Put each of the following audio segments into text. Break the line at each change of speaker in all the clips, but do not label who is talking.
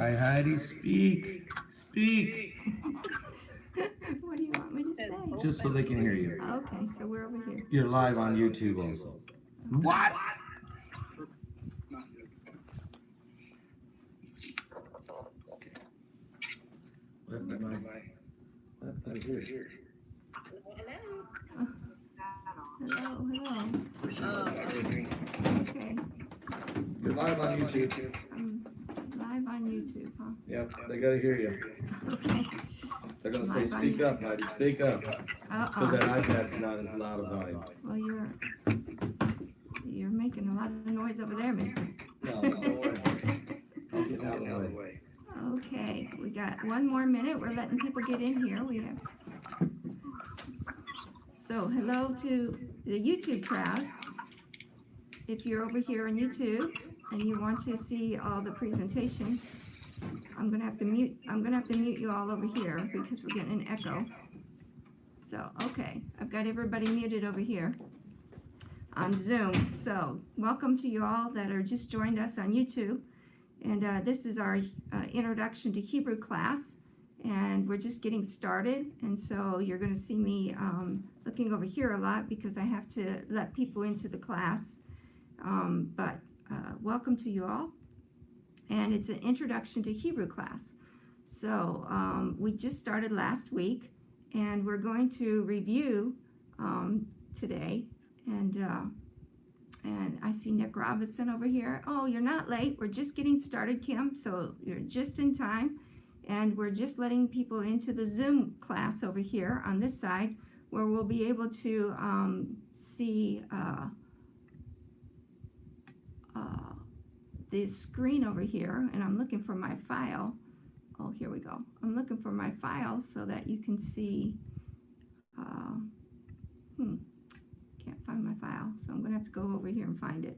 Hi, Heidi. Speak. Speak.
What do you want me to say?
Just so they can hear you.
Okay, so we're over here.
You're live on YouTube also. What? What am I? What here?
Hello, hello. Okay,
You're live on YouTube.
I'm live on YouTube, huh?
Yep, they gotta hear you.
Okay.
They're gonna say,
Live on
speak up, Heidi, speak up. Because that iPad's not as loud a volume.
Well, you're making a lot of noise over there, mister.
No, don't worry. I'll get out of the way.
Okay, we got one more minute. We're letting people get in here. So hello to the YouTube crowd. If you're over here on YouTube and you want to see all the presentation, I'm gonna have to mute you all over here because we're getting an echo. So okay, I've got everybody muted over here on Zoom. So welcome to you all that are just joined us on YouTube. And this is our introduction to Hebrew class, and we're just getting started. And so you're going to see me looking over here a lot because I have to let people into the class. But welcome to you all. And it's an introduction to Hebrew class. So we just started last week, and we're going to review today. And I see Nick Robinson over here. Oh, you're not late. We're just getting started, Kim. So you're just in time. And we're just letting people into the Zoom class over here on this side, where we'll be able to see the screen over here. And I'm looking for my file. Oh, here we go. I'm looking for my file so that you can see. Can't find my file, so I'm going to have to go over here and find it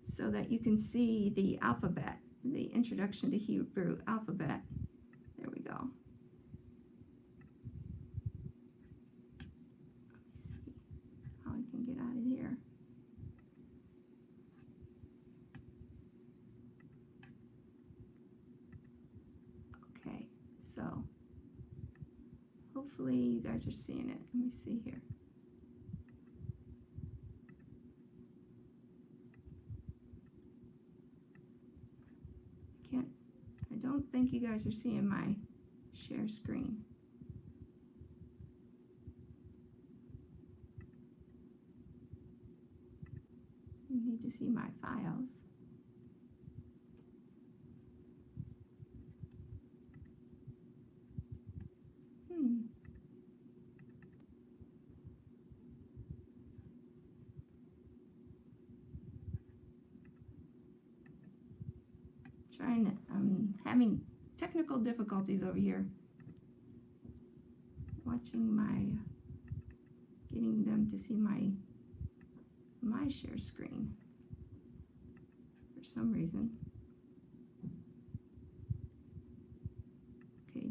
so that you can see the alphabet, the introduction to Hebrew alphabet. There we go. Let me see how I can get out of here. Okay, so hopefully you guys are seeing it. Let me see here. I don't think you guys are seeing my share screen. You need to see my files. I'm having technical difficulties over here. Getting them to see my share screen for some reason. Okay,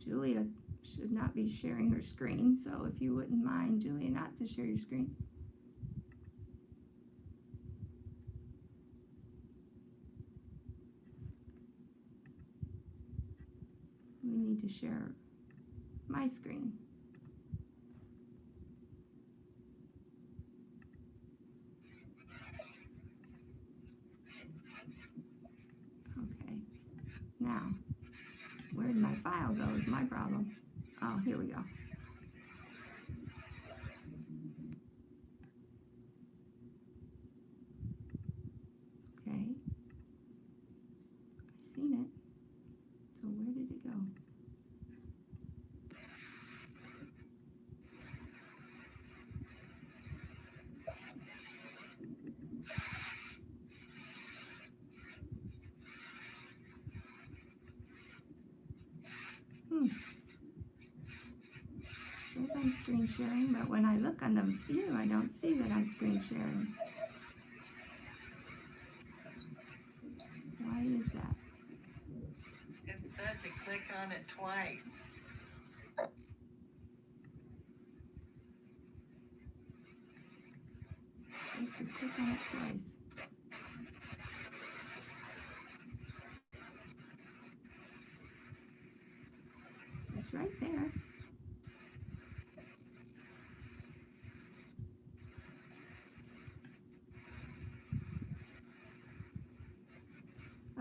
Julia should not be sharing her screen, so if you wouldn't mind, Julia, not to share your screen. We need to share my screen. Okay, now, where did my file go is my problem. Oh, here we go. Okay, I've seen it. So where did it go? It says I'm screen sharing, but when I look on the view, I don't see that I'm screen sharing. Why is that?
It said to click on it twice.
It says to click on it twice. It's right there.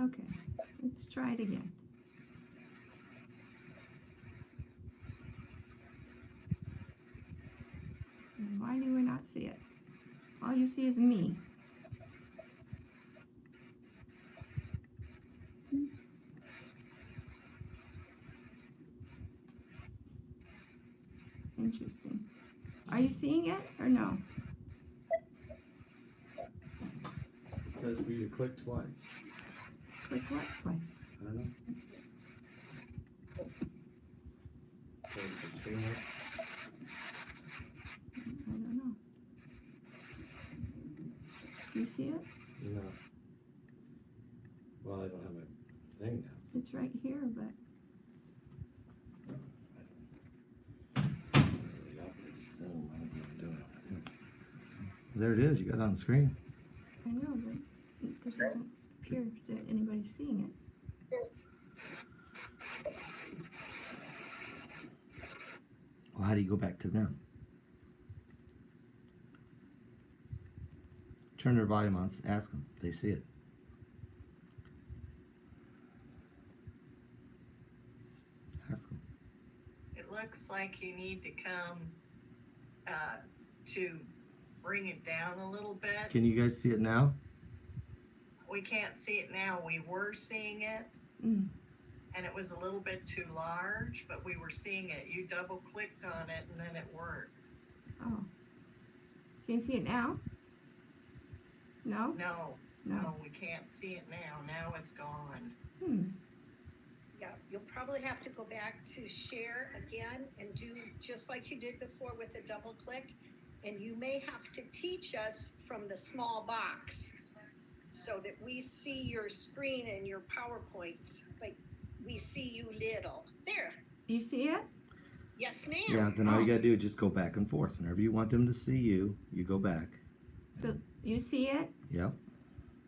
Okay, let's try it again. And why do we not see it? All you see is me. Interesting. Are you seeing it or no?
It says for you to click twice.
Click what twice?
I don't know. So is the screen up?
I don't know. Do you see it?
No. Well, I don't have a thing now.
It's right here, but
Zoom, I don't know what I'm doing. There it is. You got it on the screen.
I know, but it doesn't appear that anybody's seeing it.
Well, how do you go back to them? Turn their volume on. Ask them. They see it. Ask them.
It looks like you need to come to bring it down a little bit.
Can you guys see it now?
We can't see it now. We were seeing it,
Mm.
and it was a little bit too large, but we were seeing it. You double clicked on it, and then it worked.
Oh. Can you see it now? No?
No,
No.
we can't see it now. Now it's gone.
Hmm.
Yeah, you'll probably have to go back to share again and do just like you did before with the double click. And you may have to teach us from the small box so that we see your screen and your PowerPoints, but we see you little. There.
You see it?
Yes, ma'am.
Yeah, then all you gotta do is just go back and forth. Whenever you want them to see you, you go back.
So you see it?
Yep.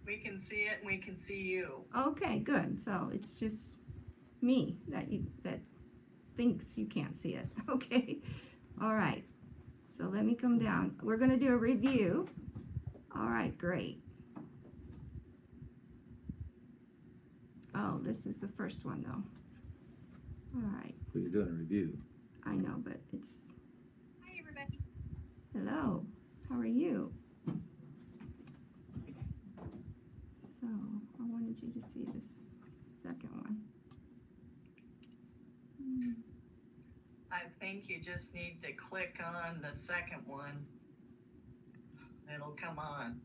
We can see it, and we can see you.
Okay, good. So it's just me that thinks you can't see it. Okay. All right. So let me come down. We're going to do a review. All right, great. Oh, this is the first one though. All right.
Well, you're doing a review.
I know, but it's...
Hi, everybody.
Hello. How are you? So I wanted you to see this second one.
I think you just need to click on the second one. It'll come on.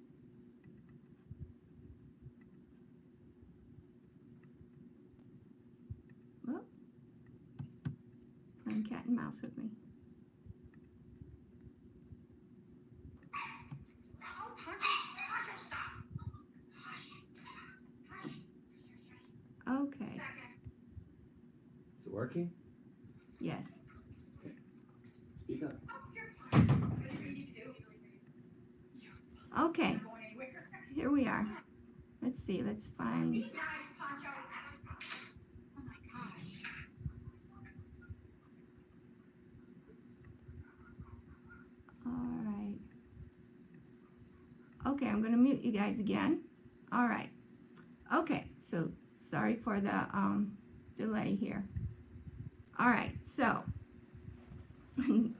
Well, it's playing cat and mouse with me. Okay.
Is it working?
Yes.
Speak up.
Okay. Here we are. Let's see. Let's find. All right. Okay, I'm going to mute you guys again. All right. Okay, so sorry for the delay here. All right, so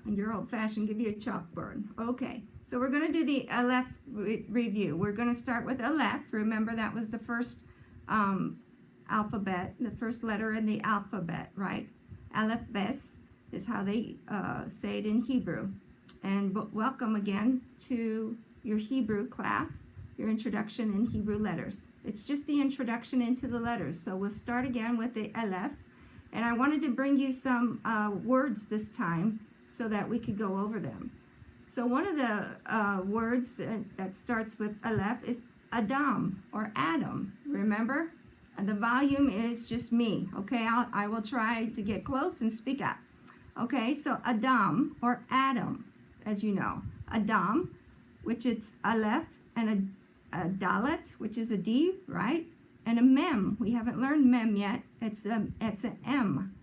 you're old-fashioned, give you a chalkboard. Okay, so we're going to do the Aleph review. We're going to start with Aleph. Remember that was the first alphabet, the first letter in the alphabet, right? Aleph Bes is how they say it in Hebrew. And welcome again to your Hebrew class, your introduction in Hebrew letters. It's just the introduction into the letters. So we'll start again with the Aleph. And I wanted to bring you some words this time so that we could go over them. So one of the words that starts with Aleph is Adam or Adam, remember? And the volume is just me, okay? I will try to get close and speak up. Okay, so Adam or Adam, as you know. Adam, which is Aleph, and a Dalet, which is a D, right? And a Mem. We haven't learned Mem yet. It's an M.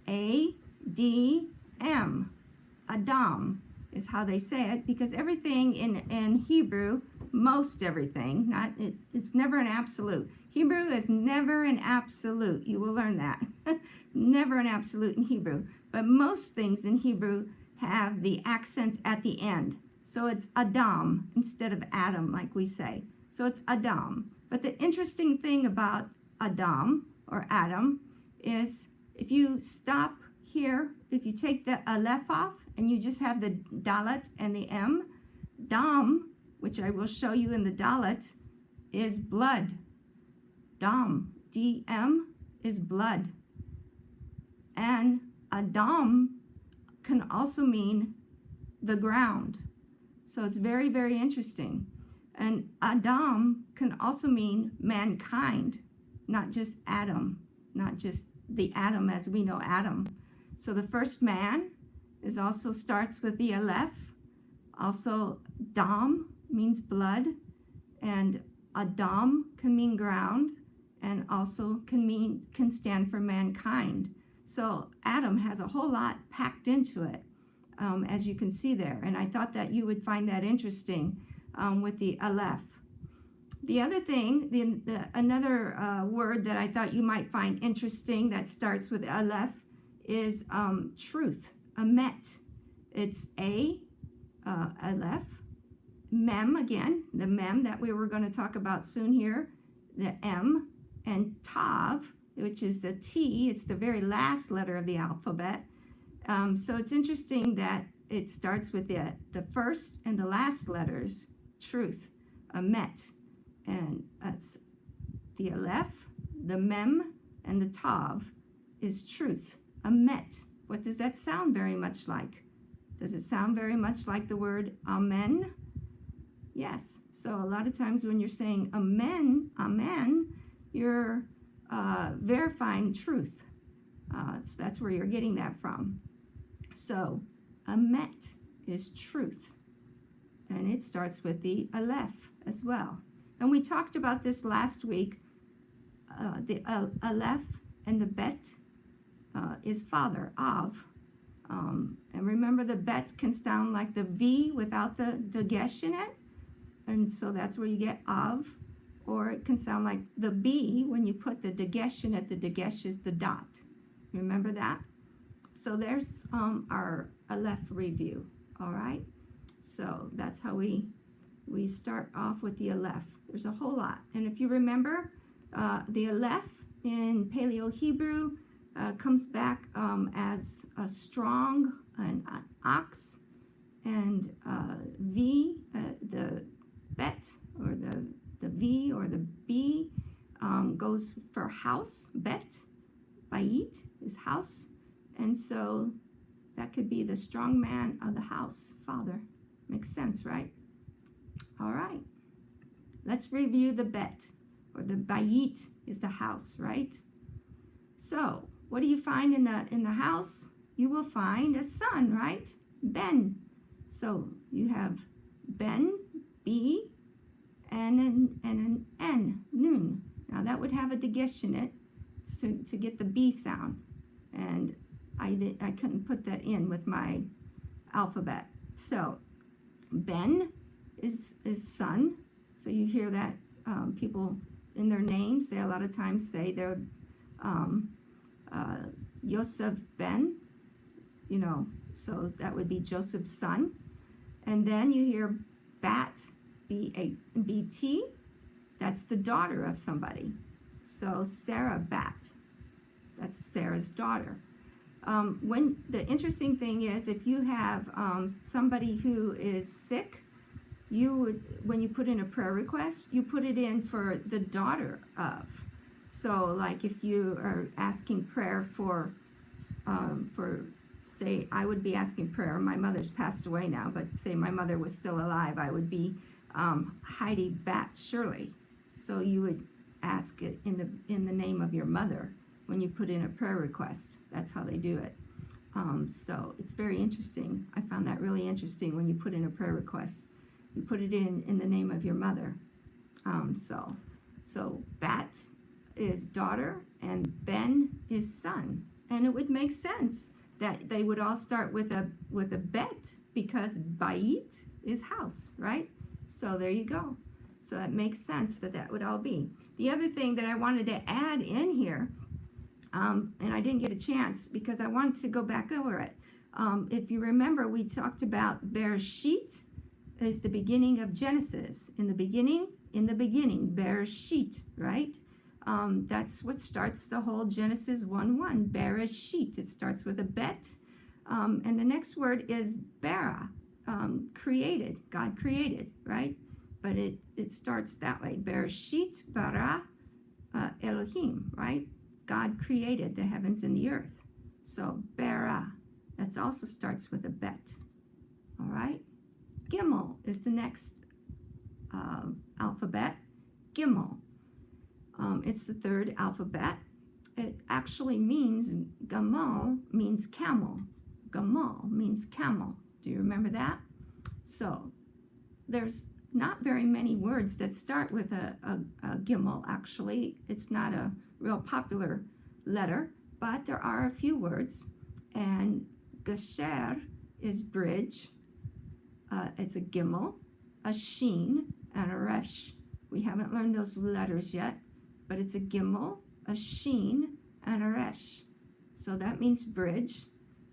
A, A-D-M. Adam is how they say it, because everything in Hebrew, most everything, it's never an absolute. Hebrew is never an absolute. You will learn that. Never an absolute in Hebrew. But most things in Hebrew have the accent at the end. So it's Adam instead of Adam, like we say. So it's Adam. But the interesting thing about Adam or Adam is if you stop here, if you take the aleph off and you just have the dalet and the m, dam, which I will show you in the dalet, is blood. Dam, D-M, is blood. And Adam can also mean the ground. So it's very, very interesting. And Adam can also mean mankind, not just Adam, not just the Adam as we know Adam. So the first man is also starts with the aleph. Also, dam means blood, and Adam can mean ground, and also can stand for mankind. So Adam has a whole lot packed into it, as you can see there. And I thought that you would find that interesting with the aleph. The other thing, another word that I thought you might find interesting that starts with aleph is truth, amet. It's aleph, mem again, the mem that we were going to talk about soon here, the m, and tav, which is the T. It's the very last letter of the alphabet. So it's interesting that it starts with the first and the last letters, truth, amet. And the aleph, the mem, and the tav is truth, amet. What does that sound very much like? Does it sound very much like the word amen? Yes. So a lot of times when you're saying amen, amen, you're verifying truth. So that's where you're getting that from. So amet is truth, and it starts with the aleph as well. And we talked about this last week. The aleph and the bet is father, av. And remember, the bet can sound like the V without the dagesh in it. And so that's where you get av. Or it can sound like the B when you put the dagesh in it. The dagesh is the dot. Remember that? So there's our aleph review. All right? So that's how we start off with the aleph. There's a whole lot. And if you remember, the aleph in Paleo Hebrew comes back as a strong, an ox, and V, the bet, or the V or the B goes for house, bet, bayit is house, and so that could be the strong man of the house, father. Makes sense, right? All right. Let's review the bet, or the bayit is the house, right? So, what do you find in the house? You will find a son, right? Ben. So you have Ben, B, and an N, nun. Now that would have a dagesh in it to get the B sound, and I couldn't put that in with my alphabet. So Ben is son. So you hear that people in their names, they a lot of times say they're Yosef Ben, so that would be Joseph's son. And then you hear Bat, B-A-B-T, that's the daughter of somebody. So Sarah Bat, that's Sarah's daughter. When the interesting thing is, if you have somebody who is sick, you would, when you put in a prayer request, you put it in for the daughter of. So like if you are asking prayer for say, I would be asking prayer, my mother's passed away now, but say my mother was still alive, I would be Heidi Bat Shirley. So you would ask it in the name of your mother when you put in a prayer request. That's how they do it. So it's very interesting. I found that really interesting when you put in a prayer request. You put it in the name of your mother. So Bat is daughter and Ben is son. And it would make sense that they would all start with a bet, because bait is house, right? So there you go. So that makes sense that would all be. The other thing that I wanted to add in here, and I didn't get a chance because I wanted to go back over it. If you remember, we talked about Bereshit is the beginning of Genesis. In the beginning, Bereshit, right? That's what starts the whole Genesis 1:1, Bereshit. It starts with a bet. And the next word is bara, created. God created, right? But it starts that way. Bereshit bara Elohim, right? God created the heavens and the earth. So bara, that also starts with a bet. All right? Gimel is the next alphabet. Gimel. It's the third alphabet. It actually means, gamal means camel. Gamal means camel. Do you remember that? So there's not very many words that start with a gimel, actually. It's not a real popular letter, but there are a few words. And gesher is bridge. It's a gimel, a sheen, and a resh. We haven't learned those letters yet, but it's a gimel, a sheen, and a resh. So that means bridge.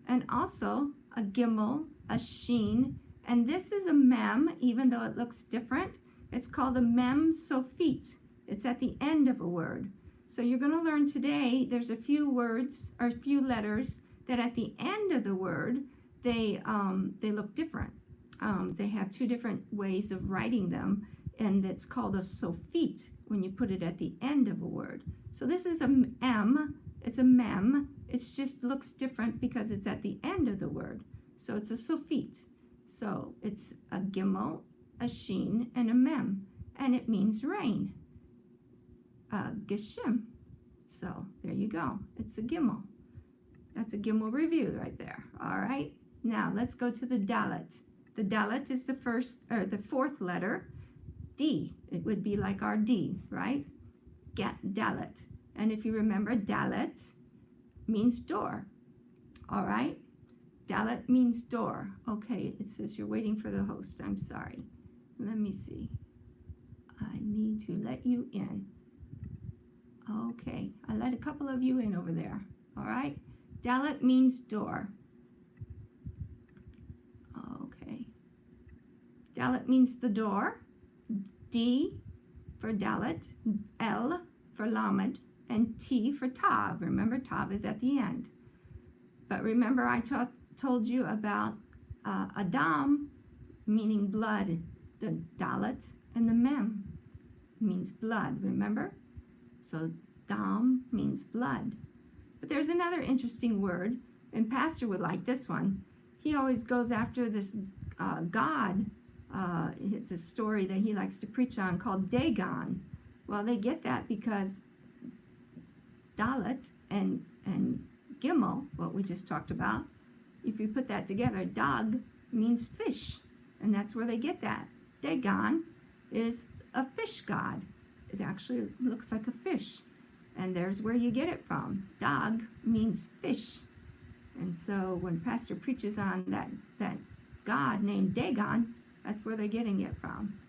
And also a gimel, a sheen, and this is a mem, even though it looks different. It's called a mem sophit. It's at the end of a word. So you're going to learn today, there's a few words or a few letters that at the end of the word, they look different. They have two different ways of writing them, and it's called a sophit when you put it at the end of a word. So this is a m, it's a mem. It just looks different because it's at the end of the word. So it's a sophit. So it's a gimel, a sheen, and a mem, and it means rain. Geshem. So there you go. It's a gimel. That's a gimel review right there. All right. Now let's go to the dalet. The dalet is the fourth letter. D. It would be like our D, right? Dalet. And if you remember, dalet means door. All right. Dalet means door. Okay, it says you're waiting for the host. I'm sorry. Let me see. I need to let you in. Okay, I let a couple of you in over there. All right. Dalet means door. Okay. Dalet means the door. D for dalet, L for lamed, and T for tav. Remember, tav is at the end. But remember, I told you about Adam, meaning blood, the dalet, and the mem means blood, remember? So dam means blood. But there's another interesting word, and Pastor would like this one. He always goes after this God. It's a story that he likes to preach on called Dagon. Well, they get that because dalet and gimel, what we just talked about, if you put that together, dag means fish, and that's where they get that. Dagon is a fish god. It actually looks like a fish, and there's where you get it from. Dag means fish, and so when Pastor preaches on that god named Dagon, that's where they're getting it from.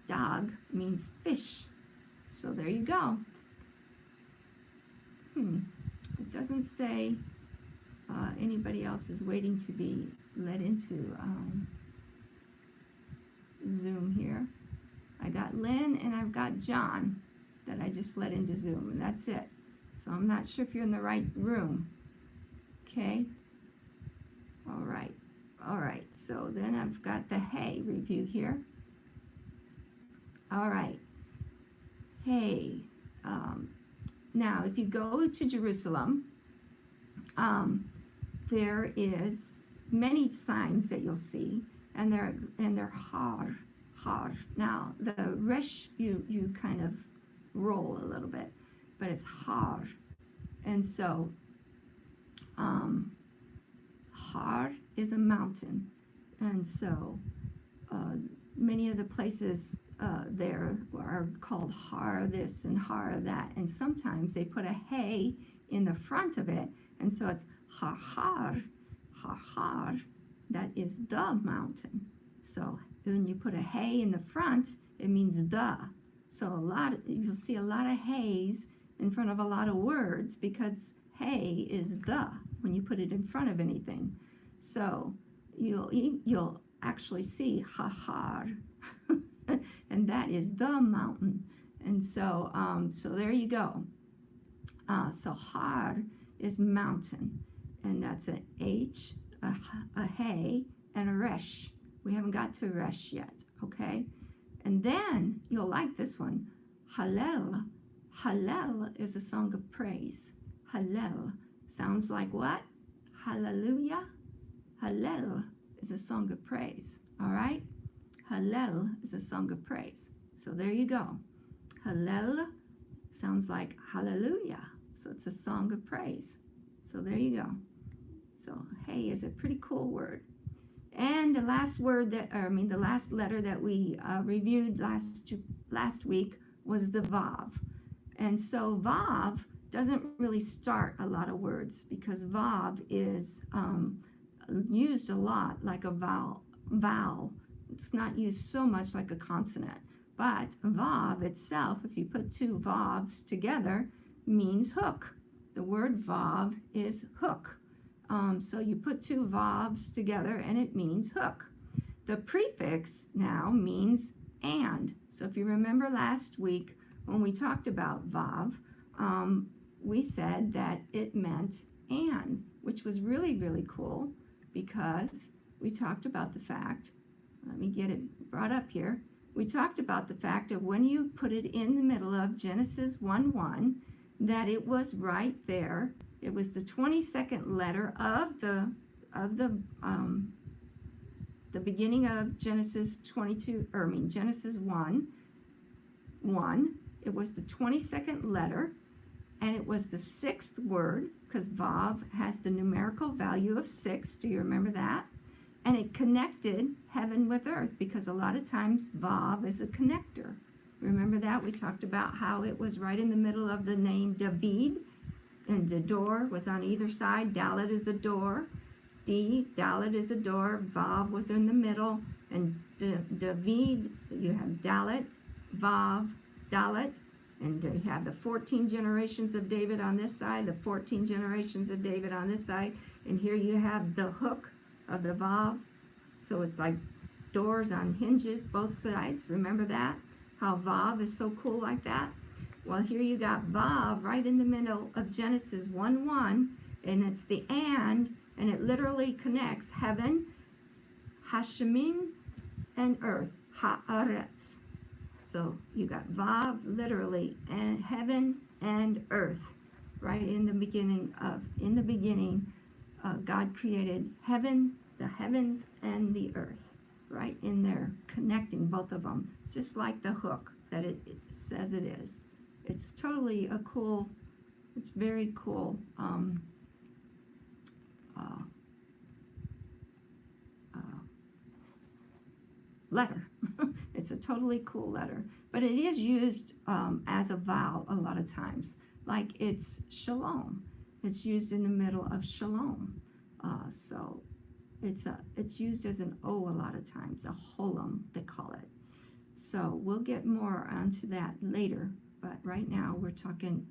Dag means fish. So there you go. It doesn't say anybody else is waiting to be let into Zoom here. I got Lynn and I've got John that I just let into Zoom, and that's it. So I'm not sure if you're in the right room. Okay. All right. All right. So then I've got the Hey review here. All right. Hey. Now, if you go to Jerusalem, there is many signs that you'll see, and they're har. Now, the resh you kind of roll a little bit, but it's har, and so har is a mountain, and so many of the places there are called har this and har that, and sometimes they put a hey in the front of it And so it's har, that is the mountain. So when you put a hey in the front, it means the. So you'll see a lot of heys in front of a lot of words because hey is the when you put it in front of anything. So you'll actually see har, and that is the mountain. And so so there you go. So har is mountain, and that's an H, a hey, and a resh. We haven't got to resh yet, okay? And then you'll like this one, Hallel. Hallel is a song of praise. Hallel sounds like what? Hallelujah. Hallel is a song of praise, all right? Hallel is a song of praise. So there you go. Hallel sounds like hallelujah. So it's a song of praise. So there you go. So hey is a pretty cool word. And the last word the last letter that we reviewed last week was the Vav. And so Vav doesn't really start a lot of words because Vav is used a lot like a vowel. It's not used so much like a consonant. But Vav itself, if you put two Vavs together, means hook. The word Vav is hook. So you put two Vavs together and it means hook. The prefix now means and. So if you remember last week when we talked about Vav, we said that it meant and, which was really, really cool because we talked about the fact, let me get it brought up here. We talked about the fact of when you put it in the middle of Genesis 1:1, that it was right there. It was the 22nd letter of the beginning of Genesis 1:1. It was the 22nd letter, and it was the sixth word because Vav has the numerical value of 6. Do you remember that? And it connected heaven with earth because a lot of times Vav is a connector. Remember that? We talked about how it was right in the middle of the name David, and the door was on either side. Dalet is a door. Dalet is a door. Vav was in the middle. And David, you have Dalet, Vav, Dalet. And you have the 14 generations of David on this side, the 14 generations of David on this side. And here you have the hook of the Vav. So it's like doors on hinges, both sides. Remember that? How Vav is so cool like that? Well, here you got Vav right in the middle of Genesis 1:1, and it's the and it literally connects heaven, Hashemim, and earth, Haaretz. So you got Vav literally and heaven and earth, right in the beginning. God created heaven, the heavens, and the earth, right in there, connecting both of them, just like the hook that it says it is. It's totally it's very cool letter. It's a totally cool letter, but it is used as a vowel a lot of times. Like it's shalom. It's used in the middle of shalom. So it's used as an O a lot of times, a holum they call it. So we'll get more onto that later, but right now we're talking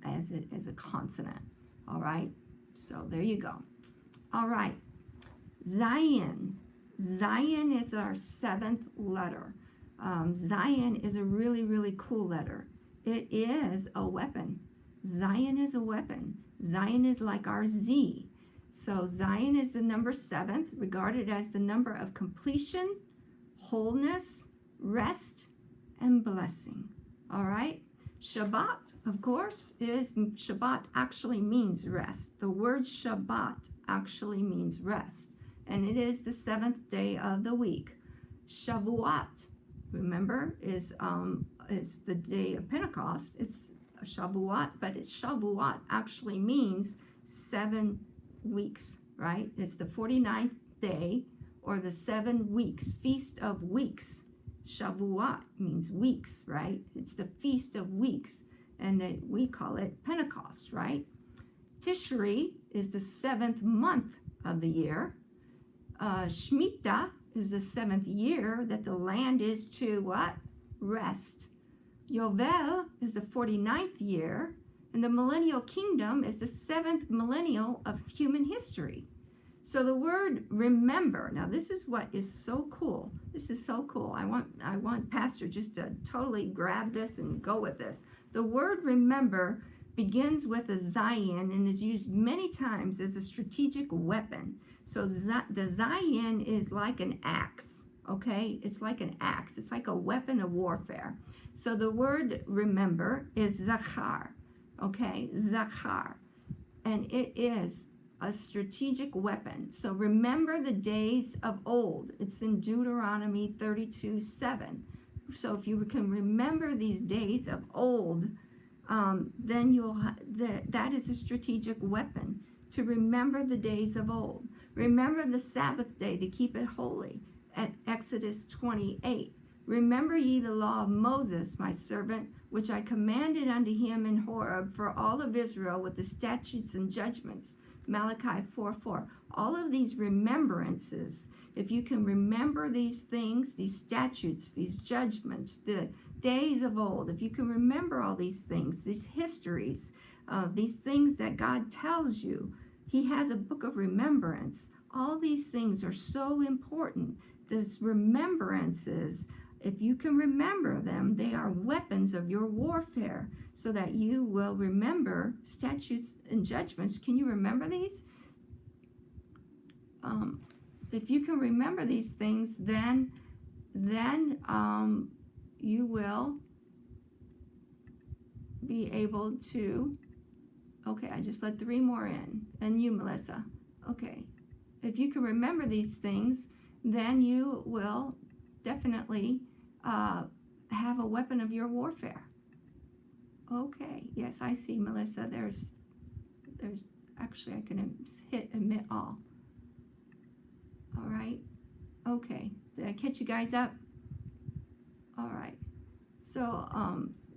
as a consonant. All right, so there you go. All right, Zion. Zion is our 7th letter. Zion is a really, really cool letter. It is a weapon. Zion is a weapon. Zion is like our Z. So Zion is the number 7th, regarded as the number of completion, wholeness, rest, and blessing. All right? Shabbat, of course, Shabbat actually means rest. The word Shabbat actually means rest. And it is the 7th day of the week. Shavuot, remember, is the day of Pentecost. It's Shavuot, but Shavuot actually means 7 weeks, right? It's the 49th day, or the 7 weeks, Feast of Weeks. Shavuot means weeks, right? It's the Feast of Weeks, and we call it Pentecost, right? Tishri is the 7th month of the year. Shemitah is the 7th year that the land is to what? Rest. Yovel is the 49th year, and the millennial kingdom is the 7th millennial of human history. So the word remember, now this is what is so cool. This is so cool. I want Pastor just to totally grab this and go with this. The word remember begins with a Zion and is used many times as a strategic weapon. So the Zion is like an axe, okay? It's like an axe. It's like a weapon of warfare. So the word remember is zachar, okay? Zachar. And it is a strategic weapon. So remember the days of old. It's in Deuteronomy 32:7. So if you can remember these days of old, then that is a strategic weapon, to remember the days of old. Remember the Sabbath day to keep it holy at Exodus 28. Remember ye the law of Moses, my servant, which I commanded unto him in Horeb for all of Israel with the statutes and judgments. Malachi 4:4. All of these remembrances, if you can remember these things, these statutes, these judgments, the days of old, if you can remember all these things, these histories, these things that God tells you, he has a book of remembrance. All these things are so important. Those remembrances, if you can remember them, they are weapons of your warfare, so that you will remember statutes and judgments. Can you remember these? If you can remember these things, then you will be able to, okay, I just let 3 more in, and you, Melissa. Okay, if you can remember these things, then you will definitely have a weapon of your warfare. Okay, yes, I see, Melissa. There's actually, I can hit admit all. All right, okay, did I catch you guys up? All right, so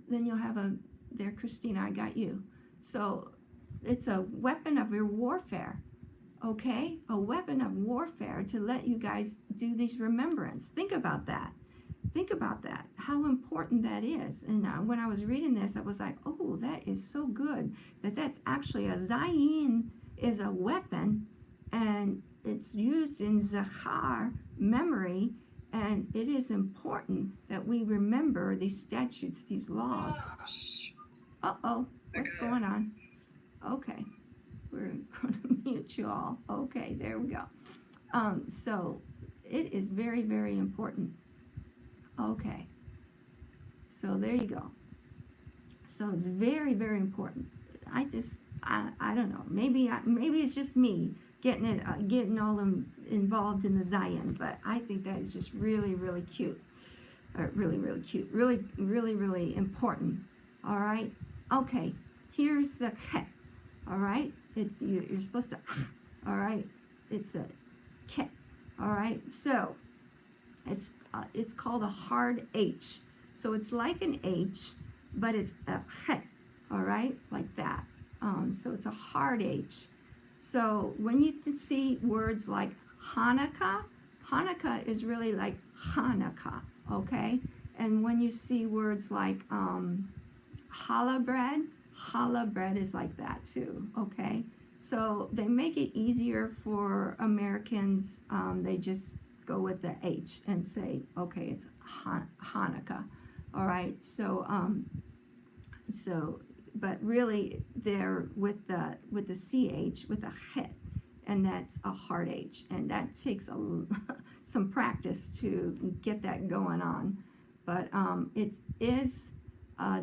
then you'll have there, Christina, I got you. So it's a weapon of your warfare, okay? A weapon of warfare to let you guys do these remembrance. Think about that. Think about that, how important that is. And when I was reading this, I was like, oh, that is so good, that's actually a Zion is a weapon, and it's used in Zachar memory, and it is important that we remember these statutes, these laws. Uh-oh, what's going on? Okay, we're going to mute you all. Okay, there we go. So it is very, very important. Okay, so there you go. So it's very, very important. I don't know. Maybe it's just me getting all involved in the Zion, but I think that is just really, really cute. Really, really cute. Really, really, really important. All right. Okay. Here's the ket. All right. It's you're supposed to. All right. It's a ket. All right. So it's called a hard H. So it's like an H, but it's a het. All right, like that. So it's a hard H. So when you see words like Hanukkah, Hanukkah is really like Hanukkah, okay? And when you see words like challah bread is like that too, okay? So they make it easier for Americans. They just go with the H and say, okay, it's Hanukkah, all right? So but really they're with the CH, with a het, and that's a hard H, and that takes some practice to get that going on. But it is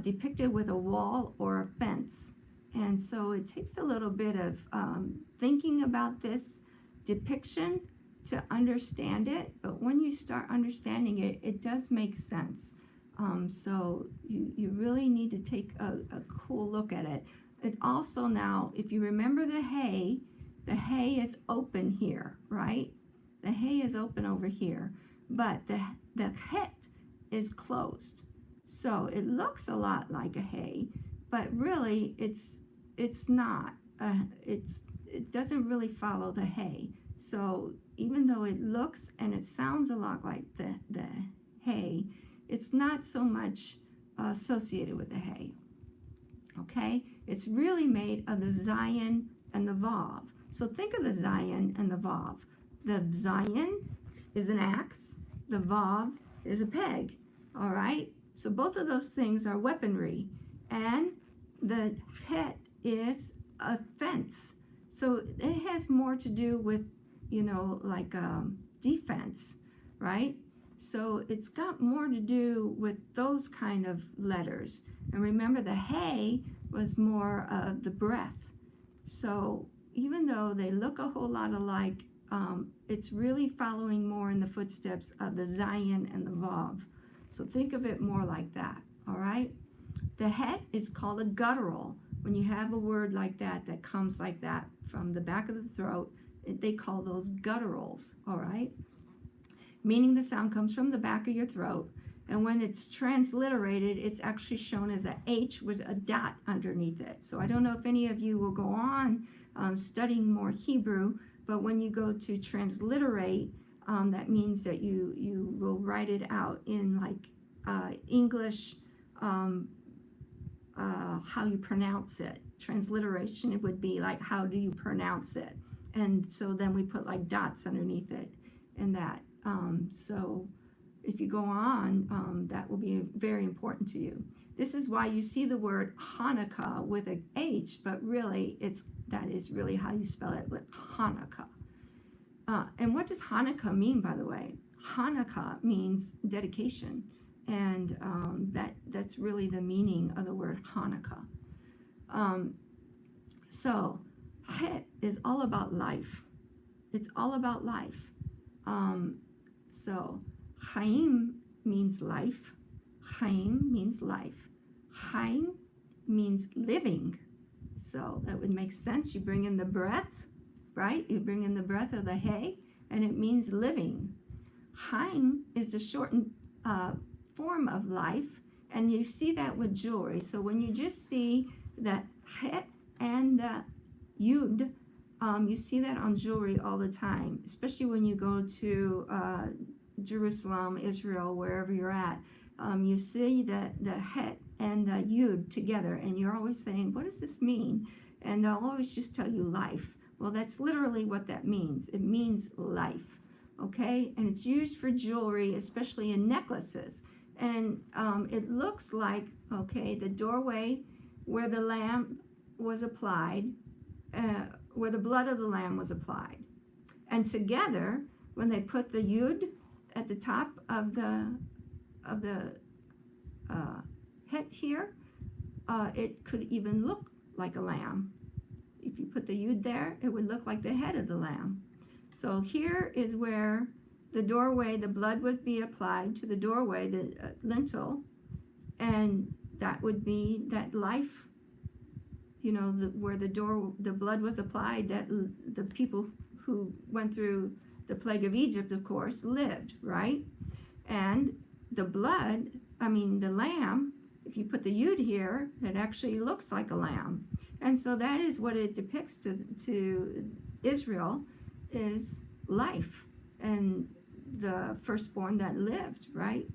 depicted with a wall or a fence, and so it takes a little bit of thinking about this depiction to understand it, but when you start understanding it, it does make sense. So you really need to take a cool look at it. It also, now, if you remember the hay is open here, right? The hay is open over here, but the het is closed. So it looks a lot like a hay, but really it's not. it doesn't really follow the hay. So even though it looks and it sounds a lot like the hay, it's not so much associated with the hay. Okay, it's really made of the zayin and the vav. So think of the zayin and the vav. The zayin is an axe, the vav is a peg. All right, so both of those things are weaponry, and the het is a fence. So it has more to do with, like defense, right? So it's got more to do with those kind of letters. And remember, the hay was more of the breath. So even though they look a whole lot alike, it's really following more in the footsteps of the zayin and the vav. So think of it more like that, all right? The het is called a guttural. When you have a word like that comes like that from the back of the throat, they call those gutturals, all right? Meaning the sound comes from the back of your throat, and when it's transliterated, it's actually shown as a H with a dot underneath it. So I don't know if any of you will go on studying more Hebrew, but when you go to transliterate, that means that you will write it out in like English, how you pronounce it. Transliteration, it would be like, how do you pronounce it? And so then we put like dots underneath it in that. So if you go on, that will be very important to you. This is why you see the word Hanukkah with an H, but really that is really how you spell it, with Hanukkah. And what does Hanukkah mean, by the way? Hanukkah means dedication, and that's really the meaning of the word Hanukkah. So Het is all about life. It's all about life. So Chaim means life. Chaim means life. Chaim means living. So that would make sense. You bring in the breath, right? You bring in the breath of the hay, and it means living. Chaim is the shortened form of life, and you see that with jewelry. So when you just see the het and the yud, you see that on jewelry all the time, especially when you go to Jerusalem, Israel, wherever you're at. You see the het and the yud together, and you're always saying, what does this mean? And they'll always just tell you life. Well, that's literally what that means. It means life, okay? And it's used for jewelry, especially in necklaces. And it looks like, okay, the doorway where the lamb was applied, where the blood of the lamb was applied. And together, when they put the yud at the top of the het here, it could even look like a lamb. If you put the yud there, it would look like the head of the lamb. So here is where the doorway, the blood would be applied to the doorway, the lintel, and that would be that life, where the blood was applied, that the people who went through the plague of Egypt, of course, lived, right? And the lamb, if you put the yud here, it actually looks like a lamb. And so that is what it depicts to Israel, is life and the firstborn that lived, right?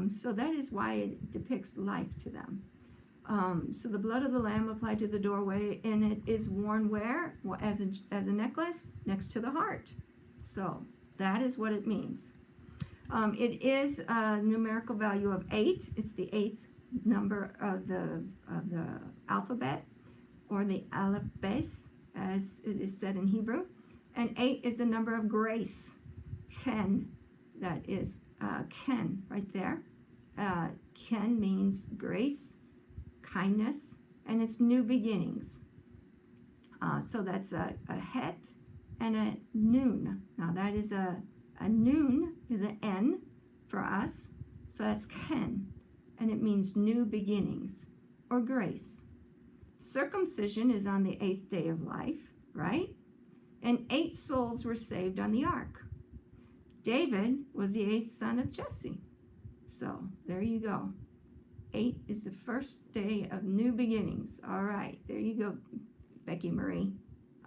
So that is why it depicts life to them. So the blood of the lamb applied to the doorway, and it is worn where? Well, as a necklace next to the heart. So that is what it means. It is a numerical value of 8. It's the 8th number of the alphabet, or the aleph bes, as it is said in Hebrew. And 8 is the number of grace. Ken, that is Ken right there. Ken means grace, kindness, and it's new beginnings. So that's a het and a nun. Now that is a nun is an N for us, so that's Ken, and it means new beginnings or grace. Circumcision is on the 8th day of life, right? And 8 souls were saved on the ark. David was the 8th son of Jesse. So there you go. 8 is the first day of new beginnings. All right, there you go, Becky Marie.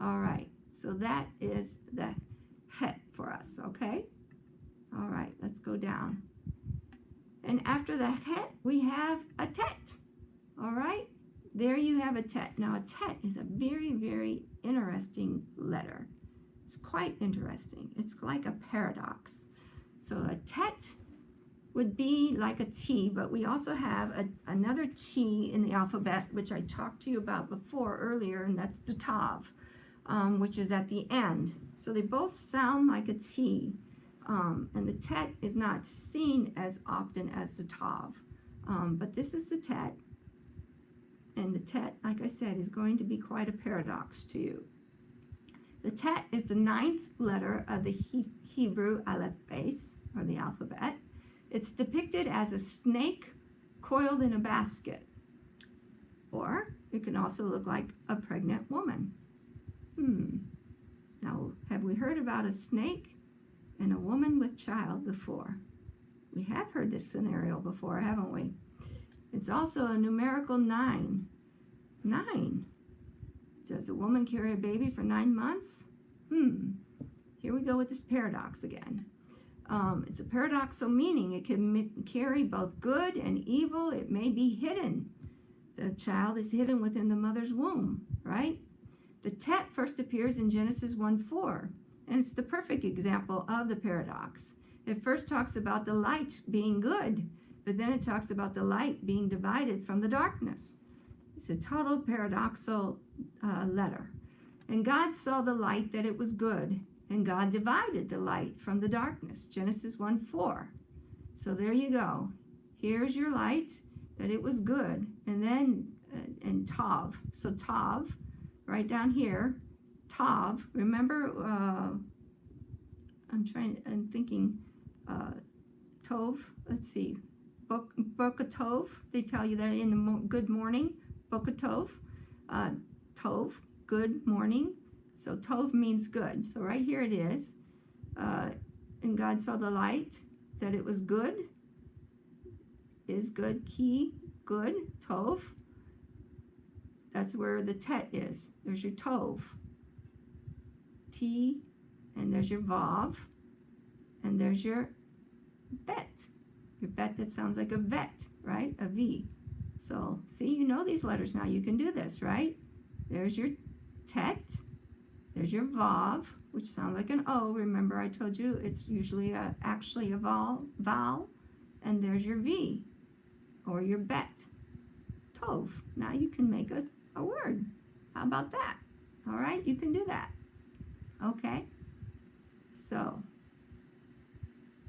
All right, so that is the het for us, okay? All right, let's go down. And after the het, we have a tet. All right, there you have a tet. Now, a tet is a very, very interesting letter. It's quite interesting. It's like a paradox. So a tet would be like a T, but we also have another T in the alphabet, which I talked to you about before earlier, and that's the tav, which is at the end. So they both sound like a T, and the tet is not seen as often as the tav, but this is the tet, and the tet, like I said, is going to be quite a paradox to you. The tet is the 9th letter of the Hebrew aleph base, or the alphabet. It's depicted as a snake coiled in a basket, or it can also look like a pregnant woman. Now, have we heard about a snake and a woman with child before? We have heard this scenario before, haven't we? It's also a numerical 9. 9. Does a woman carry a baby for 9 months? Here we go with this paradox again. It's a paradoxal meaning. It can carry both good and evil. It may be hidden. The child is hidden within the mother's womb, right? The tet first appears in Genesis 1:4, and it's the perfect example of the paradox. It first talks about the light being good, but then it talks about the light being divided from the darkness. It's a total paradoxal letter. And God saw the light that it was good, and God divided the light from the darkness. Genesis 1:4. So there you go. Here's your light, that it was good. And then, and tav. So tav, right down here, tav. Remember, I'm thinking, tov. Let's see. Boka tov. They tell you that in the good morning. Boka tov. Tov, good morning. So tov means good. So right here it is. And God saw the light, that it was good. Is good. Ki, good. Tov. That's where the tet is. There's your tov. T, and there's your vav. And there's your bet. Your bet that sounds like a vet, right? A V. So, see, you know these letters now. You can do this, right? There's your tet. There's your vav, which sounds like an O. Remember, I told you it's usually actually a vowel. And there's your V, or your bet. Tov. Now you can make a word. How about that? All right, you can do that. Okay. So,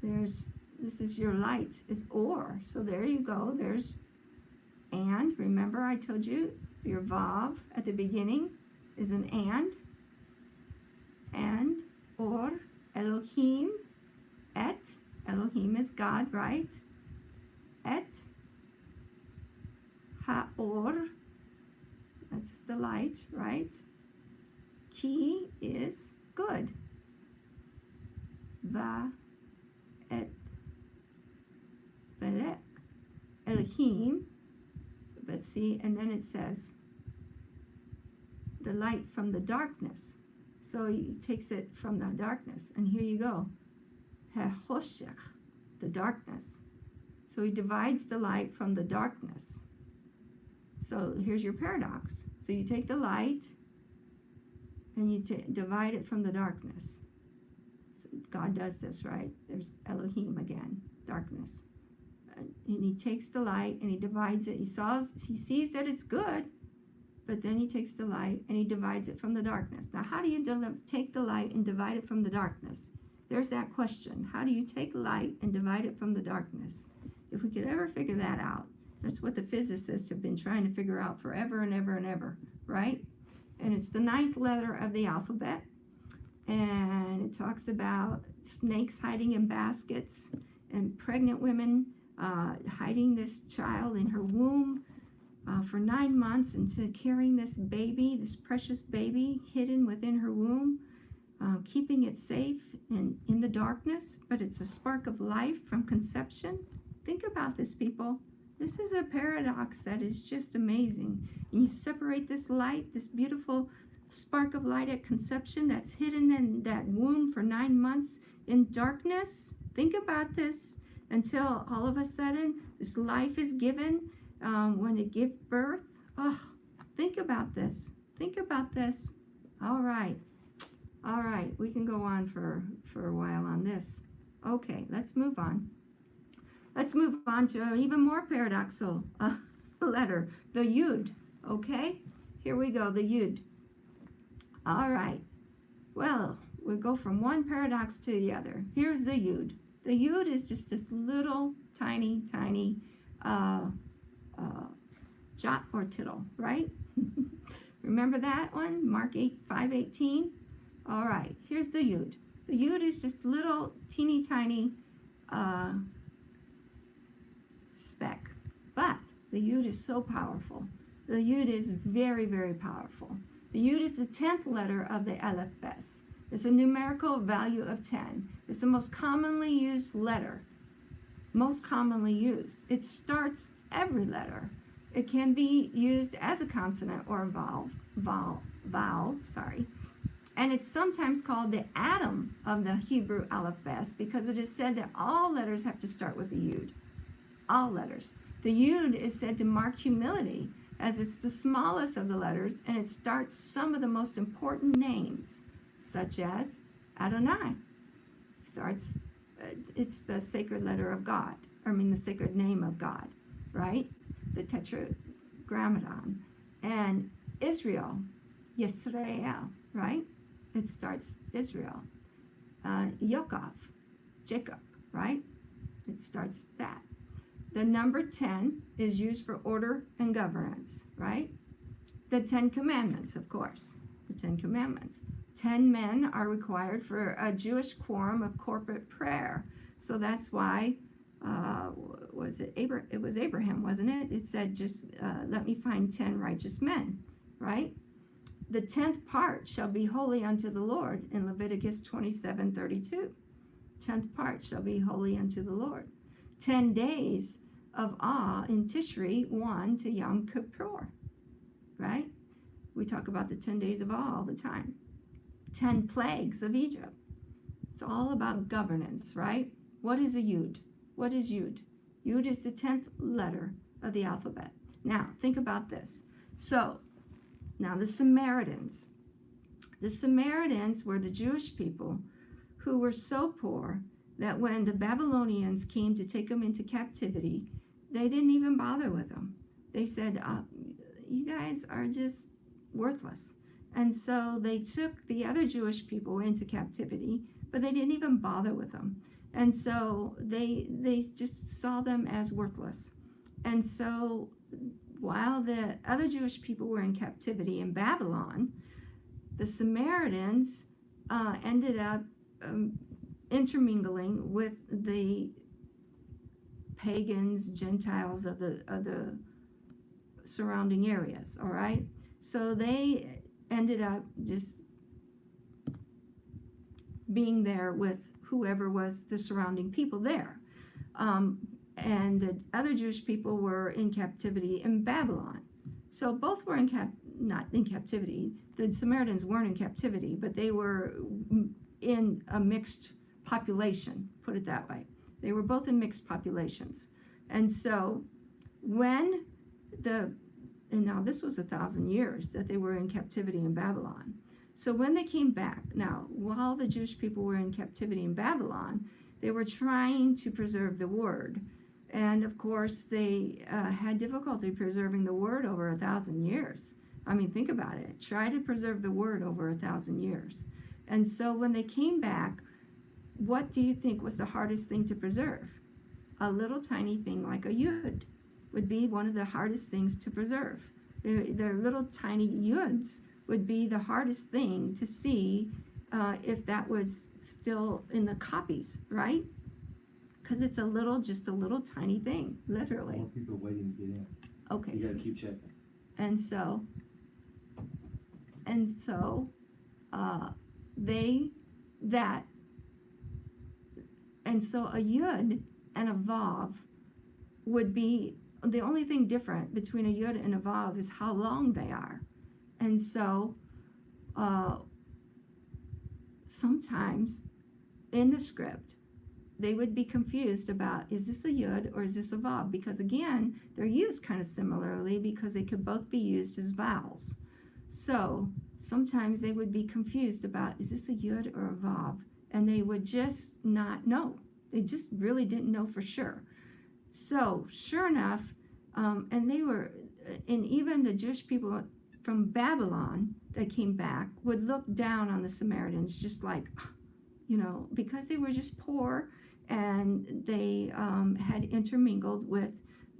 this is your light, is or. So there you go. There's and. Remember, I told you your vav at the beginning is an and. And, or, Elohim, et. Elohim is God, right? Et. Ha-or, that's the light, right? Ki is good. Va, et, belek. Elohim, but see, and then it says the light from the darkness. So he takes it from the darkness, and here you go. Ha-hoshech, the darkness. So he divides the light from the darkness. So here's your paradox. So you take the light, and you divide it from the darkness. So God does this, right? There's Elohim again, darkness. And he takes the light, and he divides it. He sees that it's good, but then he takes the light, and he divides it from the darkness. Now, how do you take the light and divide it from the darkness? There's that question. How do you take light and divide it from the darkness? If we could ever figure that out, that's what the physicists have been trying to figure out forever and ever and ever, right? And it's the 9th letter of the alphabet. And it talks about snakes hiding in baskets and pregnant women hiding this child in her womb for 9 months, and carrying this baby, this precious baby, hidden within her womb, keeping it safe in the darkness, but it's a spark of life from conception. Think about this, people. This is a paradox that is just amazing. And you separate this light, this beautiful spark of light at conception that's hidden in that womb for 9 months in darkness. Think about this until all of a sudden this life is given when it gives birth. Oh, think about this. Think about this. All right. All right. We can go on for a while on this. Okay, let's move on. Let's move on to an even more paradoxical letter, the Yud. Okay, here we go, the Yud. All right. Well, we'll go from one paradox to the other. Here's the Yud. The Yud is just this little tiny jot or tittle, right? Remember that one? Mark 5:18. All right, here's the Yud. The Yud is just little teeny tiny speck, but the Yud is so powerful. The Yud is very, very powerful. The Yud is the 10th letter of the Aleph Bes. It's a numerical value of 10. It's the most commonly used letter. Most commonly used. It starts every letter. It can be used as a consonant or a vowel, and it's sometimes called the atom of the Hebrew Aleph Bes because it is said that all letters have to start with a Yud. All letters. The Yud is said to mark humility as it's the smallest of the letters, and it starts some of the most important names, such as Adonai. It's the sacred letter of God, the sacred name of God, right? The Tetragrammaton. And Israel, Yisrael, right? It starts Israel. Yaakov, Jacob, right? It starts that. The number 10 is used for order and governance, right? The 10 Commandments, of course. The 10 Commandments. 10 men are required for a Jewish quorum of corporate prayer. So that's why, it was Abraham, wasn't it? It said, just let me find 10 righteous men, right? The 10th part shall be holy unto the Lord in Leviticus 27:32. 10th part shall be holy unto the Lord. 10 days of awe in Tishri 1 to Yom Kippur, right? We talk about the 10 days of awe all the time. 10 plagues of Egypt. It's all about governance, right? What is a Yud? What is Yud? Yud is the 10th letter of the alphabet. Now, think about this. So, now the Samaritans. The Samaritans were the Jewish people who were so poor that when the Babylonians came to take them into captivity, they didn't even bother with them. They said, you guys are just worthless. And so they took the other Jewish people into captivity, but they didn't even bother with them. And so they just saw them as worthless. And so while the other Jewish people were in captivity in Babylon, the Samaritans ended up intermingling with the pagans, Gentiles of the surrounding areas, all right? So they ended up just being there with whoever was the surrounding people there. And the other Jewish people were in captivity in Babylon. So both were not in captivity. The Samaritans weren't in captivity, but they were in a mixed population, put it that way. They were both in mixed populations. And so when and now this was 1,000 years that they were in captivity in Babylon. So when they came back, now while the Jewish people were in captivity in Babylon, they were trying to preserve the word. And of course, they had difficulty preserving the word over 1,000 years. I mean, think about it. Try to preserve the word over 1,000 years. And so when they came back, what do you think was the hardest thing to preserve? A little tiny thing like a yud would be one of the hardest things to preserve. Their little tiny yuds would be the hardest thing to see if that was still in the copies, right? Because it's just a little tiny thing, literally.
More people waiting to get in.
Okay.
You gotta keep checking.
And so a yud and a vav would be the only thing different between a yud and a vav is how long they are. And so sometimes in the script, they would be confused about, is this a yud or is this a vav? Because again, they're used kind of similarly because they could both be used as vowels. So sometimes they would be confused about, is this a yud or a vav? And they would just not know. They just really didn't know for sure. So sure enough, and even the Jewish people from Babylon that came back would look down on the Samaritans, just like, because they were just poor and they had intermingled with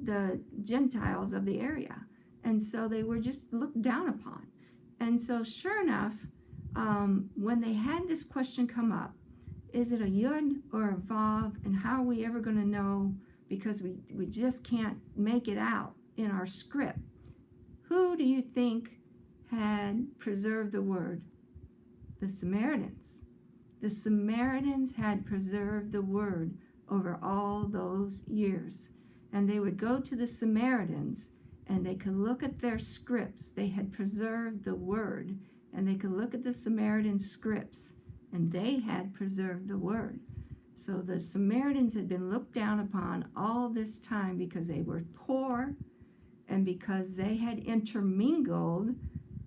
the Gentiles of the area. And so they were just looked down upon. And so sure enough, when they had this question come up, is it a yud or a vav, and how are we ever going to know, because we just can't make it out in our script? Who do you think had preserved the word? The Samaritans. The Samaritans had preserved the word over all those years. And they would go to the Samaritans and they could look at their scripts. They had preserved the word, and they could look at the Samaritan scripts, and they had preserved the word. So the Samaritans had been looked down upon all this time because they were poor and because they had intermingled,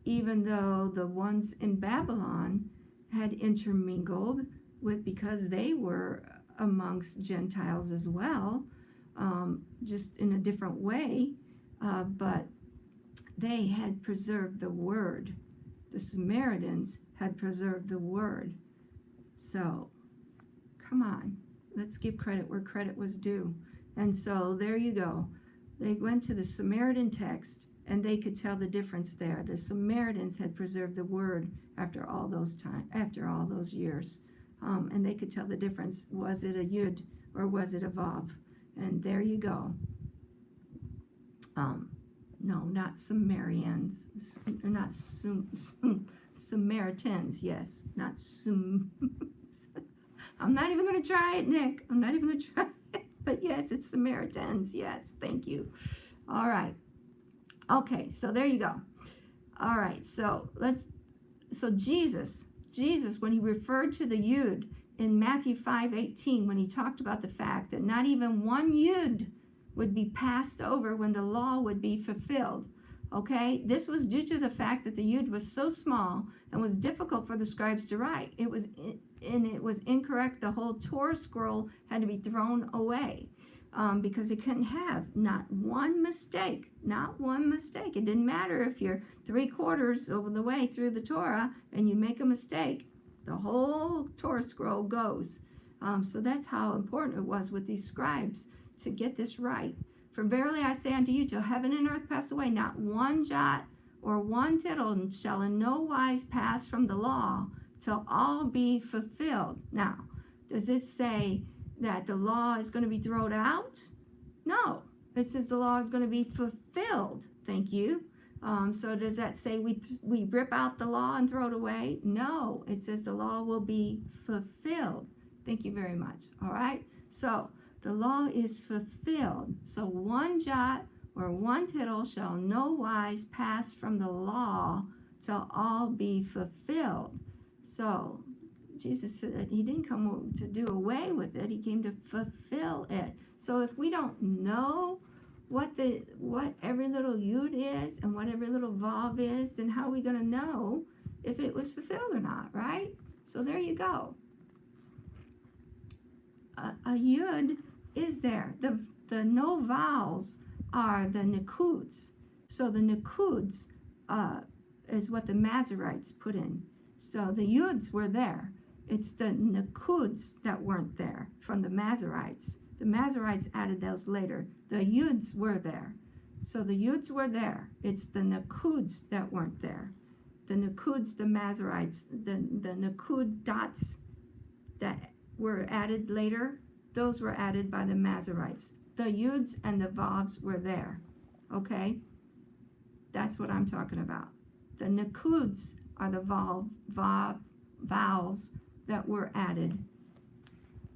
even though the ones in Babylon had intermingled with, because they were amongst Gentiles as well, just in a different way, but they had preserved the word. The Samaritans had preserved the word. So come on, let's give credit where credit was due. And so there you go. They went to the Samaritan text and they could tell the difference there. The Samaritans had preserved the word after all those years. And they could tell the difference. Was it a yud or was it a vav? And there you go. No, not Sumerians, not Samaritans, yes, not I'm not even going to try it, Nick. I'm not even going to try it. But yes, it's Samaritans. Yes, thank you. All right. Okay, so there you go. All right, so Jesus, when he referred to the yud in Matthew 5:18, when he talked about the fact that not even one yud would be passed over when the law would be fulfilled. Okay, this was due to the fact that the yud was so small and was difficult for the scribes to write. It was incorrect. The whole Torah scroll had to be thrown away because it couldn't have not one mistake. Not one mistake. It didn't matter if you're 3/4 over the way through the Torah and you make a mistake. The whole Torah scroll goes. So that's how important it was with these scribes to get this right. For verily I say unto you, till heaven and earth pass away, not one jot or one tittle shall in no wise pass from the law till all be fulfilled. Now, does it say that the law is going to be thrown out? No, it says the law is going to be fulfilled. Thank you. So does that say we rip out the law and throw it away? No, it says the law will be fulfilled. Thank you very much. All right. So the law is fulfilled. So one jot or one tittle shall no wise pass from the law till all be fulfilled. So Jesus said he didn't come to do away with it. He came to fulfill it. So if we don't know what every little yud is and what every little vav is, then how are we going to know if it was fulfilled or not, right? So there you go. A yud is there. The no vowels are the nekuds. So the nekuds is what the Masoretes put in. So the yuds were there. It's the nekuds that weren't there from the Masoretes. The Masoretes added those later. The yuds were there. So the yuds were there. It's the nekuds that weren't there. The nekuds, the Masoretes, the nekud dots that were added later, those were added by the Masoretes. The yuds and the vavs were there. Okay? That's what I'm talking about. The nekuds are the vowels that were added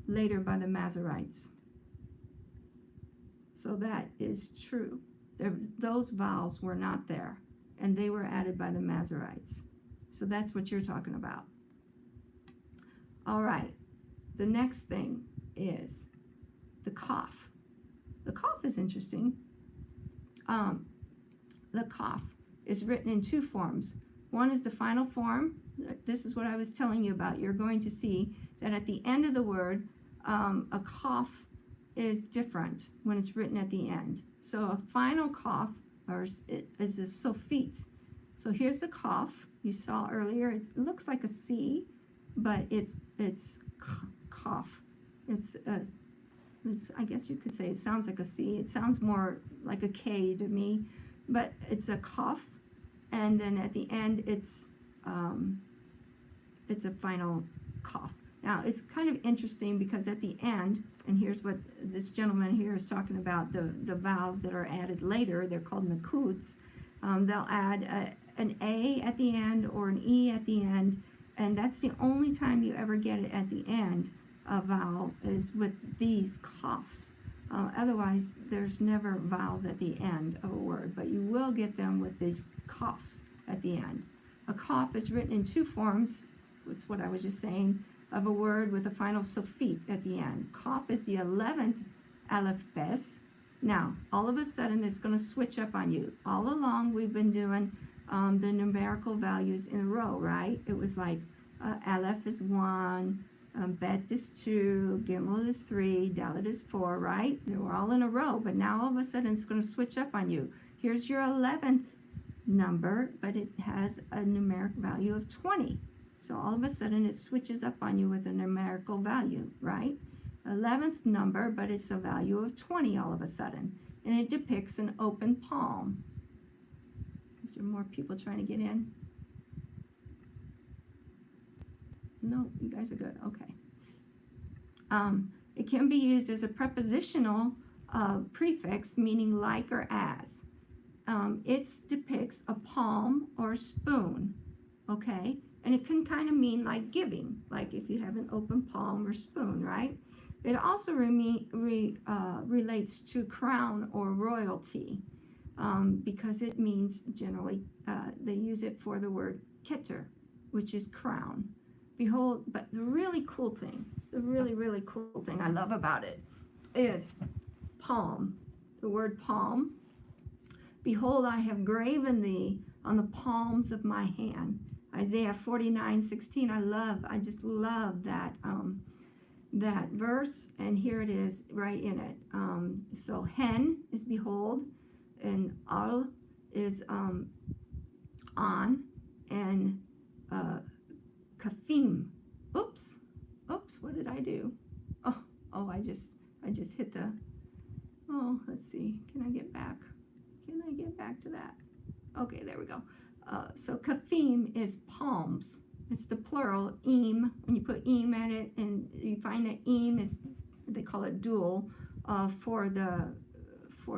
later by the Masoretes. So that is true. Those vowels were not there, and they were added by the Masoretes. So that's what you're talking about. All right, the next thing is the cough. The cough is interesting. The cough is written in two forms. One is the final form. This is what I was telling you about. You're going to see that at the end of the word, a cough is different when it's written at the end. So a final cough is a sophete. So here's the cough you saw earlier. It looks like a C, but it's cough. I guess you could say it sounds like a C. It sounds more like a K to me, but it's a cough, and then at the end it's a final cough. Now it's kind of interesting because at the end, and here's what this gentleman here is talking about, the vowels that are added later, they're called nakuts. They'll add an A at the end or an E at the end, and that's the only time you ever get it at the end. A vowel is with these coughs. Otherwise, there's never vowels at the end of a word, but you will get them with these coughs at the end. A cough is written in two forms. That's what I was just saying, of a word with a final sophete at the end. Cough is the 11th aleph bes. Now, all of a sudden, it's going to switch up on you. All along, we've been doing the numerical values in a row, right? It was like aleph is 1, bet is 2, gimel is 3, dalet is 4, right? They were all in a row, but now all of a sudden, it's going to switch up on you. Here's your 11th number, but it has a numeric value of 20. So all of a sudden it switches up on you with a numerical value, right? 11th number, but it's a value of 20 all of a sudden. And it depicts an open palm. Is there more people trying to get in? No, you guys are good, okay. It can be used as a prepositional prefix, meaning like or as. It depicts a palm or a spoon, okay? And it can kind of mean like giving, like if you have an open palm or spoon, right? It also relates to crown or royalty because it means generally, they use it for the word keter, which is crown. Behold, but the really cool thing, the really cool thing I love about it is palm, the word palm. Behold, I have graven thee on the palms of my hand. Isaiah 49:16. I just love that that verse, and here it is right in it. So hen is behold, and al is on, and kafim. Oops, what did I do? Oh, I just hit the. Oh, let's see. Can I get back? Can I get back to that? Okay, there we go. So kafim is palms. It's the plural, im. When you put im at it, and you find that im is, they call it dual, for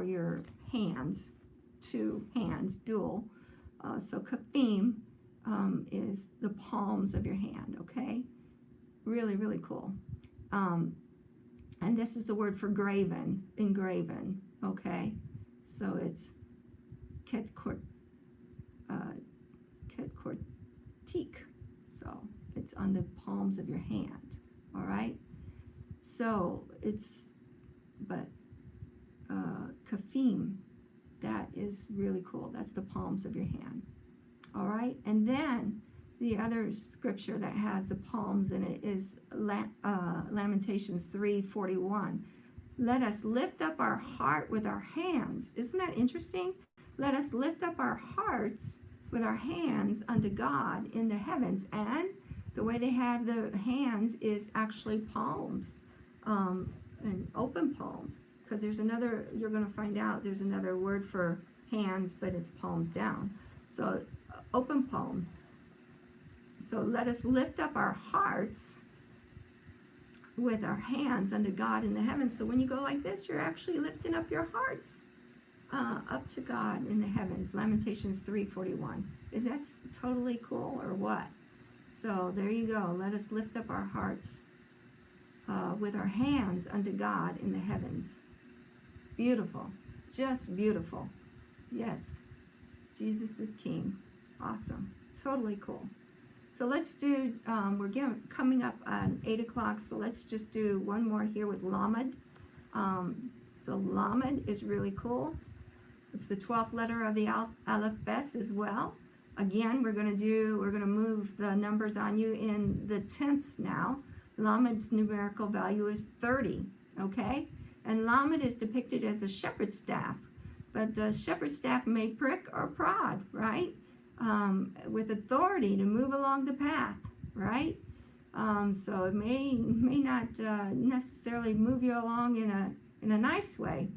your hands, two hands, dual. So kafim is the palms of your hand, okay? Really cool. And this is the word for graven, engraven, okay? So it's ketkortik. So it's on the palms of your hand, all right? So it's, but kafim, that is really cool. That's the palms of your hand, all right? And then the other scripture that has the palms in it is Lamentations 3:41. Let us lift up our heart with our hands. Isn't that interesting? Let us lift up our hearts with our hands unto God in the heavens. And the way they have the hands is actually palms, and open palms. Because there's another, you're going to find out, there's another word for hands, but it's palms down. So open palms. So let us lift up our hearts with our hands unto God in the heavens. So when you go like this, you're actually lifting up your hearts up to God in the heavens. Lamentations 3:41. Is that totally cool or what? So there you go. Let us lift up our hearts with our hands unto God in the heavens. beautiful. Just beautiful. Yes. Jesus is King. Awesome. Totally cool. So let's do, coming up on 8 o'clock, so let's just do one more here with Lamed. So Lamed is really cool. It's the 12th letter of the Aleph as well. Again, we're going to move the numbers on you in the tenths now. Lamed's numerical value is 30, okay? And Lamed is depicted as a shepherd's staff. But the shepherd's staff may prick or prod, right? With authority to move along the path, right? So it may not necessarily move you along in a nice way.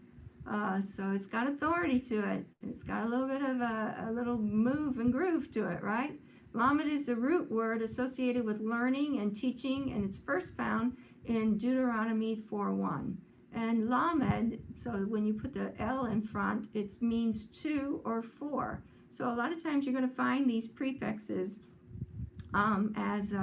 So it's got authority to it. It's got a little bit of a little move and groove to it, right? Lamed is the root word associated with learning and teaching, and it's first found in Deuteronomy 4:1. And Lamed, so when you put the L in front, it means 2 or 4. So a lot of times you're going to find these prefixes as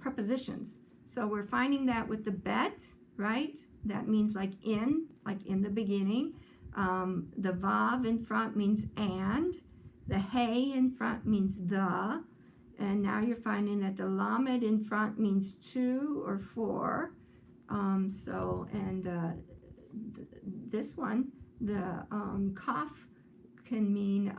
prepositions. So we're finding that with the bet, right? That means like in the beginning. The vav in front means and. The hey in front means the. And now you're finding that the lamed in front means 2 or 4. This one, the kaf can mean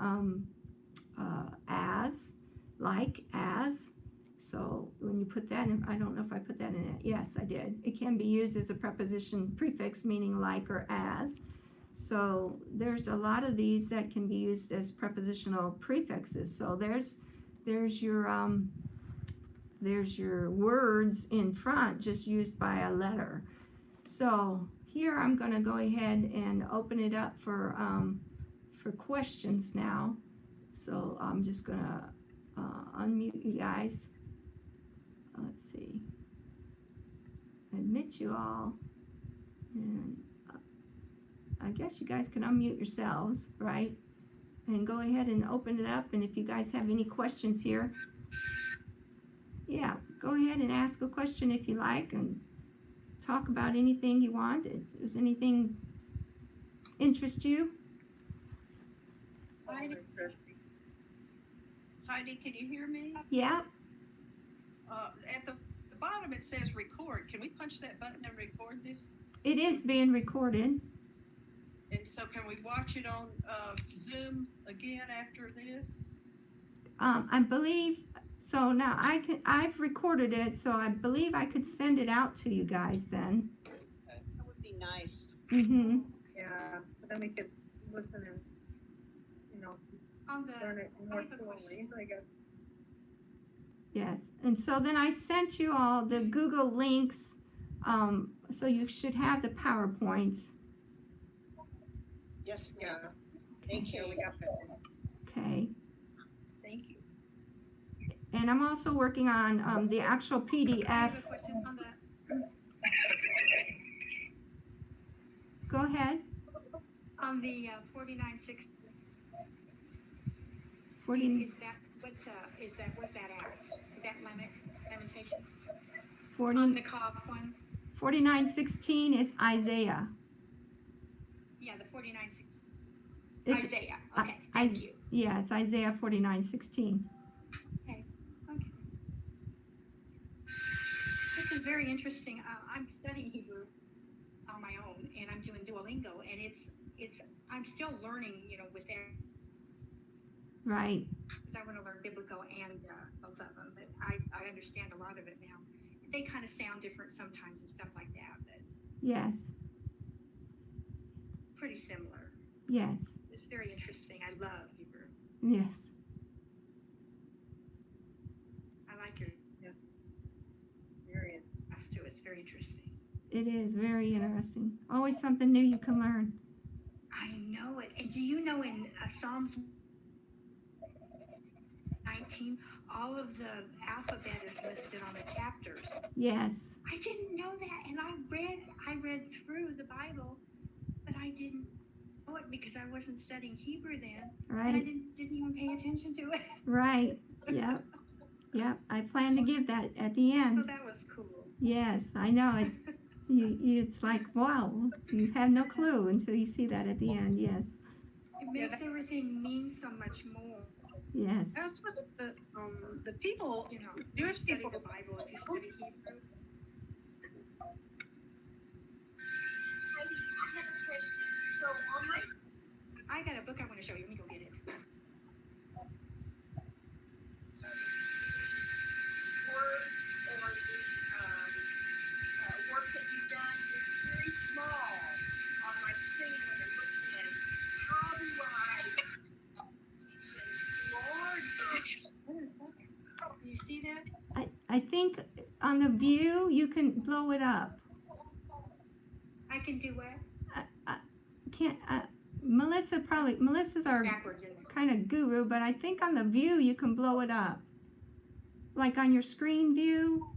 as, like, as. So when you put that in, I don't know if I put that in it. Yes, I did. It can be used as a preposition prefix meaning like or as. So there's a lot of these that can be used as prepositional prefixes. So there's your words in front just used by a letter. So here I'm going to go ahead and open it up for questions now. So I'm just going to unmute you guys. Let's see. Admit you all. And I guess you guys can unmute yourselves, right? And go ahead and open it up. And if you guys have any questions here, yeah, go ahead and ask a question if you like and talk about anything you want. Does anything interest you?
Heidi, can you hear me?
Yeah.
At the bottom it says record. Can we punch that button and record this?
It is being recorded.
And so can we watch it on Zoom again after this?
I believe so. Now I've recorded it, so I believe I could send it out to you guys then.
That would be nice.
Mm-hmm.
Yeah, but then we could listen and, learn it more slowly, I guess.
Yes, and so then I sent you all the Google links, so you should have the PowerPoints.
Yes,
Yeah.
ma'am. Thank you.
We got that.
Okay.
Thank you.
And I'm also working on the actual PDF.
I have a question on the,
Go ahead.
on the 4960.
40,
Is that what's that at? Is that lamentation?
40,
On the COP one?
49:16 is Isaiah.
Yeah, the 4960.
It's,
Isaiah.
I-
Okay, thank you.
Yeah, it's Isaiah 49:16.
Okay. This is very interesting. I'm studying Hebrew on my own, and I'm doing Duolingo, and I'm still learning, with that.
Right.
Because I want to learn biblical and both of them, but I understand a lot of it now. They kind of sound different sometimes and stuff like that, but
Yes.
pretty similar.
Yes.
It's very interesting. I love Hebrew.
Yes.
I like your
Period.
class too. It's very interesting.
It is very interesting. Always something new you can learn.
I know it. And do you know in Psalms 19, all of the alphabet is listed on the chapters?
Yes.
I didn't know that, and I read through the Bible, but I didn't know it because I wasn't studying Hebrew then, and I
Right.
didn't even pay attention to it.
Right. Yep. Yep. I plan to give that at the
So
end.
that was cool.
Yes, I know. It's like, wow, you have no clue until you see that at the end. Yes,
It makes everything mean so much more.
yes.
That's what the people,
You know, when you
Jewish
study
people.
the Bible, if you study Hebrew.
Heidi, I have a question. So on my
I got a book I want to show you. Let me go get it.
words or the work that you've done is very small on my screen when I'm looking at it. How do I? Lord,
Do you see that?
I think on the view you can blow it up.
I can do what?
Can't Melissa's our
Backwards, isn't it?
kind of guru, but I think on the view you can blow it up. Like on your screen view,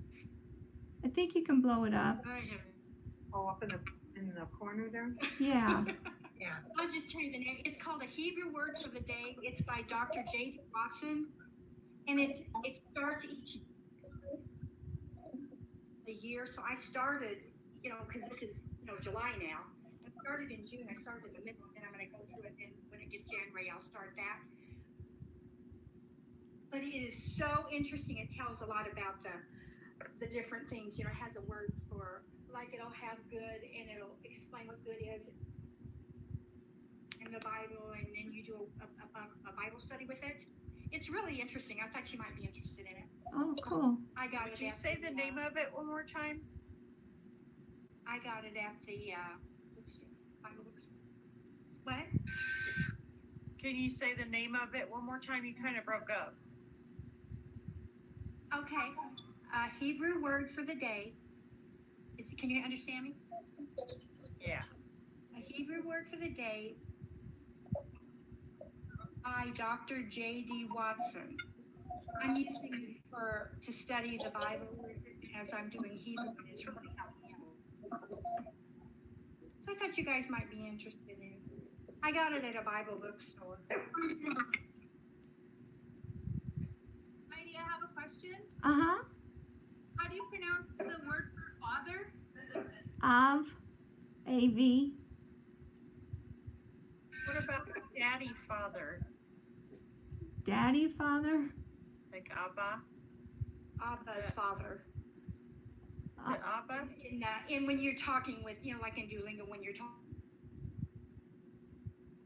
I think you can blow it up.
I have.
Oh, up in the corner there.
Yeah.
Yeah.
I'll just tell you the name. It's called A Hebrew Word for the Day. It's by Dr. J.D. Watson, and it starts each the year. So I started, because this is July now. I started in June. I started in the middle, and I'm going to go through it. And when it gets January, I'll start that. But it is so interesting. It tells a lot about the different things. It has a word for, like, it'll have good, and it'll explain what good is in the Bible, and then you do a Bible study with it. It's really interesting. I thought you might be interested in it.
Oh, cool.
I got
Would
it.
you say the name of it one more time?
I got it at the Bible bookstore. What?
Can you say the name of it one more time? You kind of broke up.
Okay. Hebrew Word for the Day. Can you understand me?
Yeah.
A Hebrew Word for the Day by Dr. J.D. Watson. I'm using it to study the Bible as I'm doing Hebrew, and it's really helpful. So I thought you guys might be interested in it. I got it at a Bible bookstore.
Heidi, I have a question.
Uh-huh.
How do you pronounce the word for father?
Av, A-V.
What about daddy, father?
Daddy, father.
Like Abba?
Abba's father.
Is it Abba?
And when you're talking with, like in Duolingo, when you're talking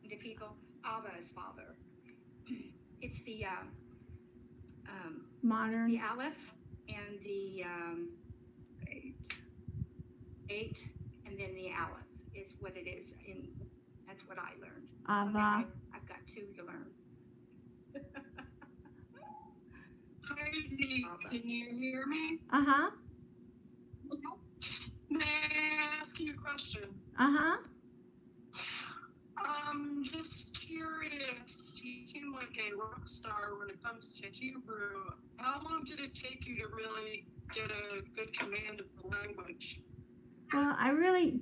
to people, Abba's father. It's the
Modern.
Aleph and the 8, and then the Aleph is what it is. And that's what I learned.
Ava.
I've got 2 to learn.
Heidi, can you hear me?
Uh-huh.
May I ask you a question?
Uh-huh.
I'm just curious. You seem like a rock star when it comes to Hebrew. How long did it take you to really get a good command of the language?
Well, I really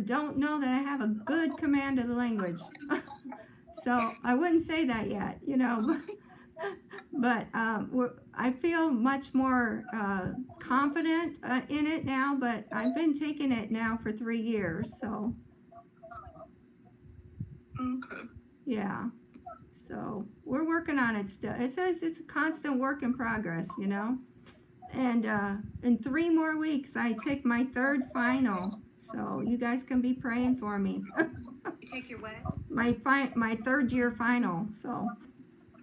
don't know that I have a good command of the language. So I wouldn't say that yet, but I feel much more confident in it now, but I've been taking it now for 3 years, so
Okay.
yeah. So we're working on it still. It's a constant work in progress, And in 3 more weeks, I take my 3rd final. So you guys can be praying for me.
You take your what?
my 3rd year final. So.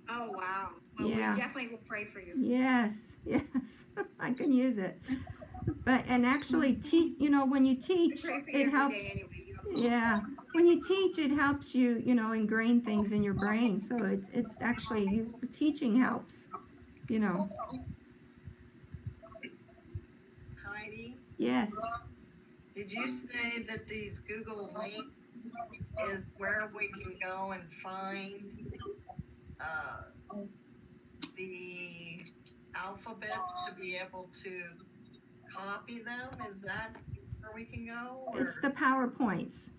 Oh, wow. Well,
Yeah.
we definitely will pray for you.
Yes. I can use it. And actually when you teach,
We pray for you
it
every
helps.
day anyway.
Yeah. When you teach, it helps you, ingrain things in your brain. So it's actually teaching helps,
Heidi,
Yes.
did you say that these Google links is where we can go and find the alphabets to be able to copy them? Is that where we can go? Or?
It's the PowerPoints.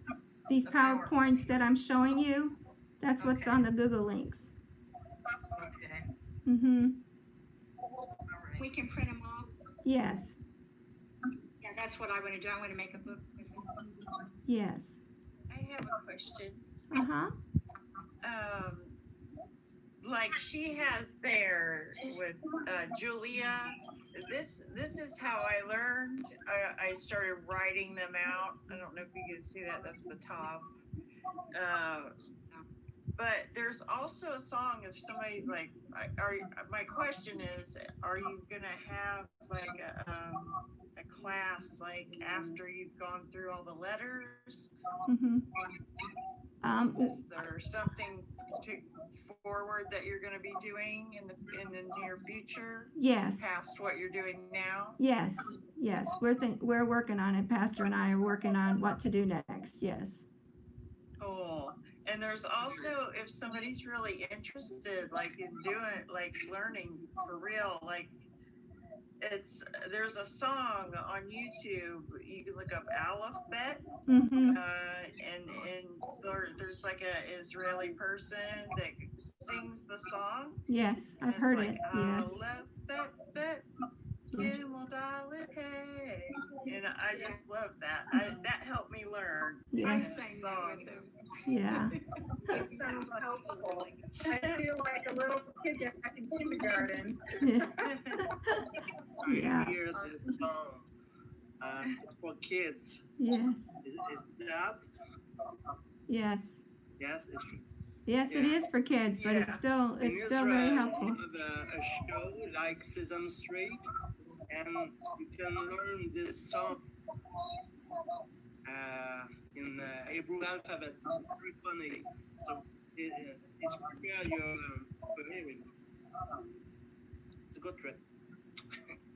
These
The
PowerPoints that I'm showing you, that's what's
Okay.
on the Google links.
Okay.
Mm-hmm.
All right.
We can print them off.
Yes.
Yeah, that's what I want to do. I want to make a book.
Yes.
I have a question.
Uh-huh.
Like she has there with Julia. This is how I learned. I started writing them out. I don't know if you can see that. That's the top. But there's also a song if somebody's like, my question is, are you gonna have like a class like after you've gone through all the letters?
Mm-hmm.
Is there something to forward that you're going to be doing in the near future?
Yes.
Past what you're doing now?
Yes. Yes. We're working on it. Pastor and I are working on what to do next. Yes.
Cool. And there's also, if somebody's really interested, like in doing, like learning for real, like there's a song on YouTube. You can look up Alphabet,
Mm-hmm.
and there's like a Israeli person that sings the song.
Yes, I've heard it. Yes.
Alphabet, Gimel Dalet Hey, and I just love that. That helped me learn
Yeah.
songs.
Yeah.
It sounds helpful. I feel like a little kid back in kindergarten.
Yeah.
I
Yeah.
hear the song for kids.
Yes.
Is that?
Yes.
Yes, it's
Yes, it is for kids, but it's still very helpful.
We have a show like Sesame Street, and you can learn this song in the Hebrew alphabet. It's very funny. So it's prepare your for hearing. It's a good trip.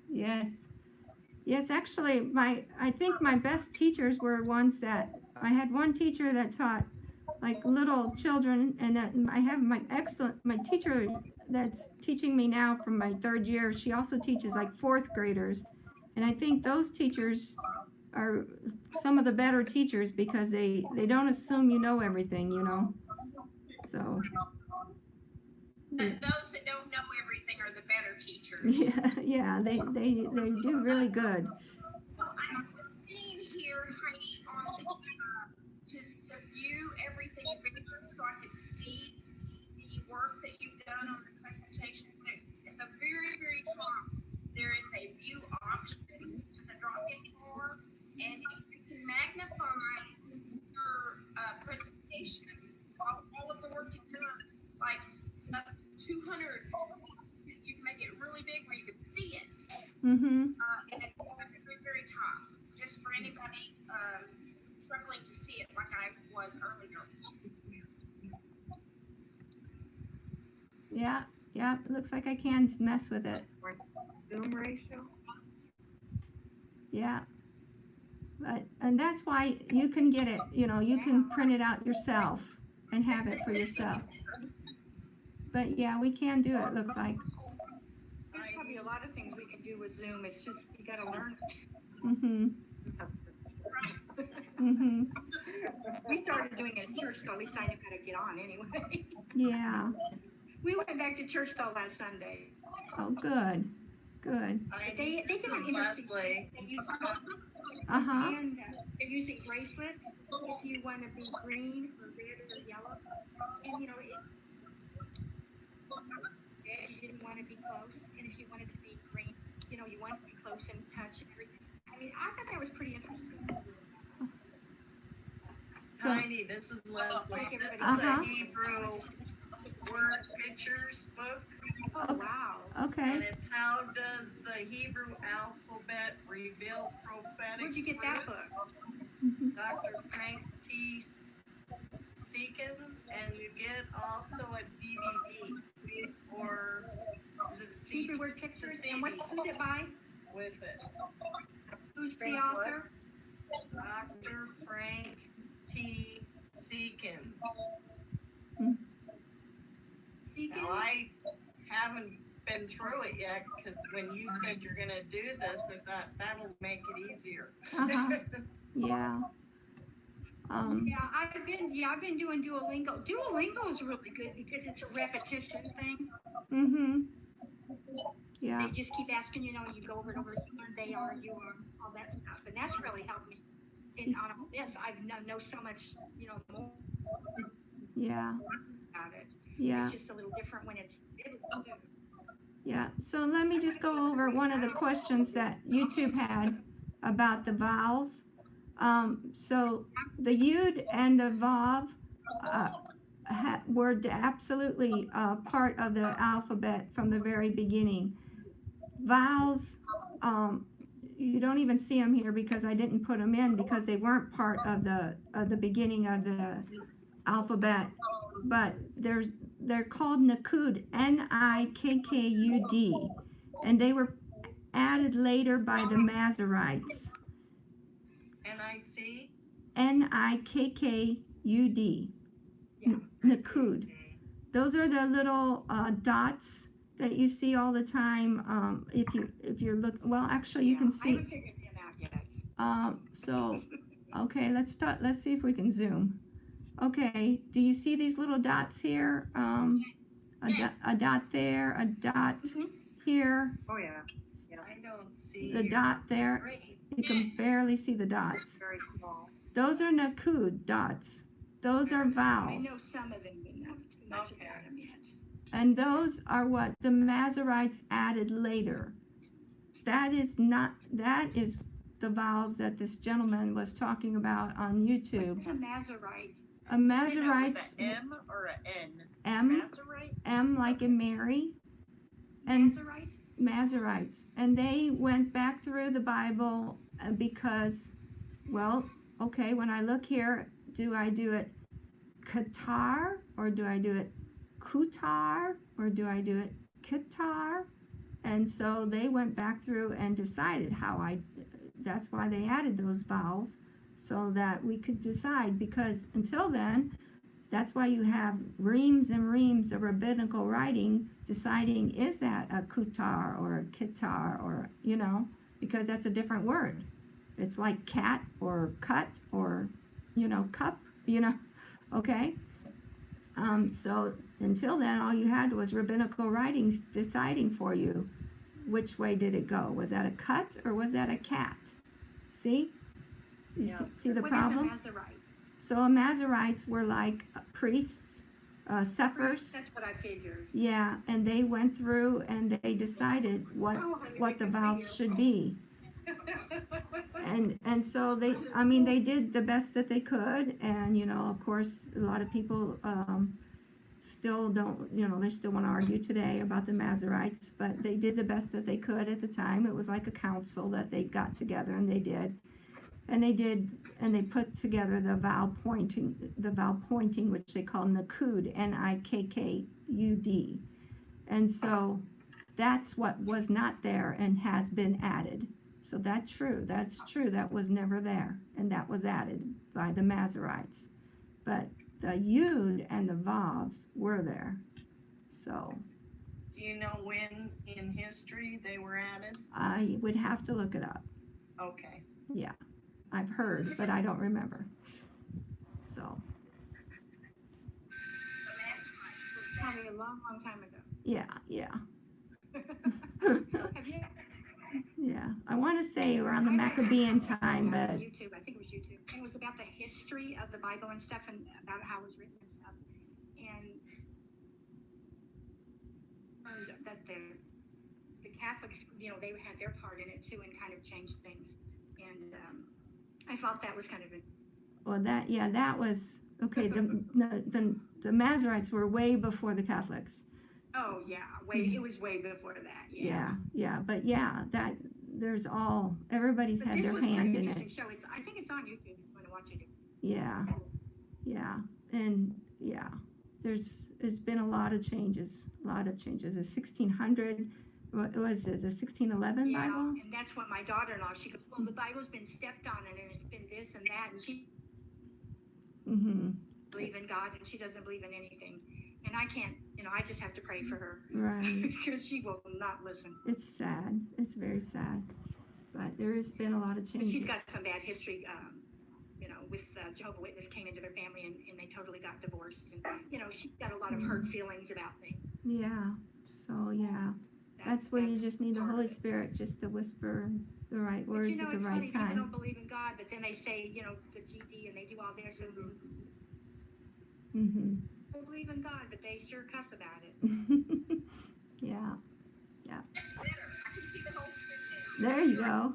Yes. Yes, actually, I think my best teachers were ones that I had one teacher that taught like little children, and that I have my teacher that's teaching me now from my 3rd year. She also teaches like 4th graders, and I think those teachers are some of the better teachers because they don't assume you know everything, you know. So.
Those that don't know everything are the better teachers.
Yeah, they do really good.
Well, I was seeing here, Heidi, on the to view everything so I could see the work that you've done on the presentations. At the very, very top, there is a view option with a drop-in bar, and you can magnify your presentation, all of the work you've done, like up to 200. You can make it really big where you can see it.
Mm-hmm.
And it's at the very, very top, just for anybody struggling to see it like I was earlier.
Yeah, it looks like I can mess with it.
Zoom ratio.
Yeah. And that's why you can get it, you know, you can print it out yourself and have it for yourself. But yeah, we can do it, looks like.
There's probably a lot of things we can do with Zoom. It's just, you gotta learn.
Mm-hmm. Mm-hmm.
We started doing it at church, so at least I knew how to get on anyway.
Yeah.
We went back to church though last Sunday.
Oh, good. Good.
They did an interesting thing.
Uh-huh.
And they're using bracelets if you want to be green or red or yellow. And you know, if you didn't want to be close, and if you wanted to be green, you know, you want to be close and touch and everything. I mean, I thought that was pretty interesting.
So,
Heidi, this is Leslie. This is
Uh-huh.
a Hebrew word pictures book.
Oh, wow.
okay.
And it's how does the Hebrew alphabet reveal prophetic.
Where'd you get that book?
Mm-hmm.
Dr. Frank T. Seekins, and you get also a DVD or is it a CD?
Hebrew word pictures.
It's a
And who's it by?
with it.
Who's the author?
Dr. Frank T. Seekins. Now, I haven't been through it yet because when you said you're going to do this, I thought that'll make it easier.
Uh-huh. Yeah.
I've been doing Duolingo. Duolingo is really good because it's a repetition thing.
Mm-hmm. Yeah.
They just keep asking, you go over and over, you learn they are, you are, all that stuff. And that's really helped me on all this. I know so much, more
Yeah.
about it.
Yeah.
It's just a little different when it's new.
Yeah. So let me just go over one of the questions that YouTube had about the vowels. So the Yud and the Vav were absolutely part of the alphabet from the very beginning. Vowels, you don't even see them here because I didn't put them in because they weren't part of the beginning of the alphabet. But they're called Nikud, Nikkud, and they were added later by the Masoretes.
NIC?
Nikkud.
Yeah.
Nikud. Those are the little dots that you see all the time. If you're looking, well, actually, you can
I
see.
haven't figured them out yet.
So, okay, let's start. Let's see if we can zoom. Okay, do you see these little dots here? A dot there, a dot here.
Oh, yeah. I don't see.
The dot there. You can barely see the dots.
Very small.
Those are Nikud dots. Those are
I
vowels.
know some of them, but not too much about them yet.
And those are what the Masoretes added later. That is the vowels that this gentleman was talking about on YouTube.
What's a Masorite?
A Masoretes,
M or an N?
M,
Masorite?
M like in Mary, and
Masorite?
Masoretes. And they went back through the Bible because, well, okay, when I look here, do I do it Qatar, or do I do it Kutar, or do I do it Qatar? And so they went back through and decided that's why they added those vowels, so that we could decide, because until then, that's why you have reams and reams of rabbinical writing deciding, is that a Kutar or a Kitar, or, because that's a different word. It's like cat or cut or, cup, okay? So until then, all you had was rabbinical writings deciding for you which way did it go. Was that a cut or was that a cat? See? You see the problem?
What is a Masorite?
So Masoretes were like priests, Sephers.
That's what I figured.
Yeah, and they went through and they decided what the vowels should be. And so they did the best that they could, and of course a lot of people still don't, they still want to argue today about the Masoretes, but they did the best that they could at the time. It was like a council that they got together and they put together the vowel pointing, which they call Nikud, Nikkud, and so that's what was not there and has been added. So that's true. That was never there, and that was added by the Masoretes. But the Yud and the Vavs were there. So.
Do you know when in history they were added?
I would have to look it up.
Okay.
Yeah, I've heard, but I don't remember. So.
Probably a long, long time ago.
Yeah.
Have you?
Yeah, I want to say around the Maccabean time, but
YouTube, I think it was YouTube. And it was about the history of the Bible and stuff, and about how it was written and stuff. And learned that the Catholics, they had their part in it too, and kind of changed things. And I thought that was kind of
that was okay. The Masoretes were way before the Catholics.
Oh yeah, it was way before that.
Yeah, but that there's everybody's had their hand in it.
Show. I think it's on YouTube if you want to watch it.
Yeah, and there's been a lot of changes. The 1600, what was it? The 1611 Bible?
And that's what my daughter-in-law, she goes, well, the Bible's been stepped on and there's been this and that, and she believe in God and she doesn't believe in anything. And I can't, I just have to pray for her.
Right.
Because she will not listen.
It's sad. It's very sad. But there has been a lot of changes.
But she's got some bad history, with Jehovah's Witness came into their family and they totally got divorced. And, she's got a lot of hurt feelings about things.
Yeah. So, yeah. That's where you just need the Holy Spirit just to whisper the right
But
words at the
it's
right
funny, people
time.
don't believe in God, but then they say, the GD and they do all this and
Mm-hmm.
they believe in God, but they sure cuss about it.
Yeah.
That's better. I can see the whole screen now.
There you go.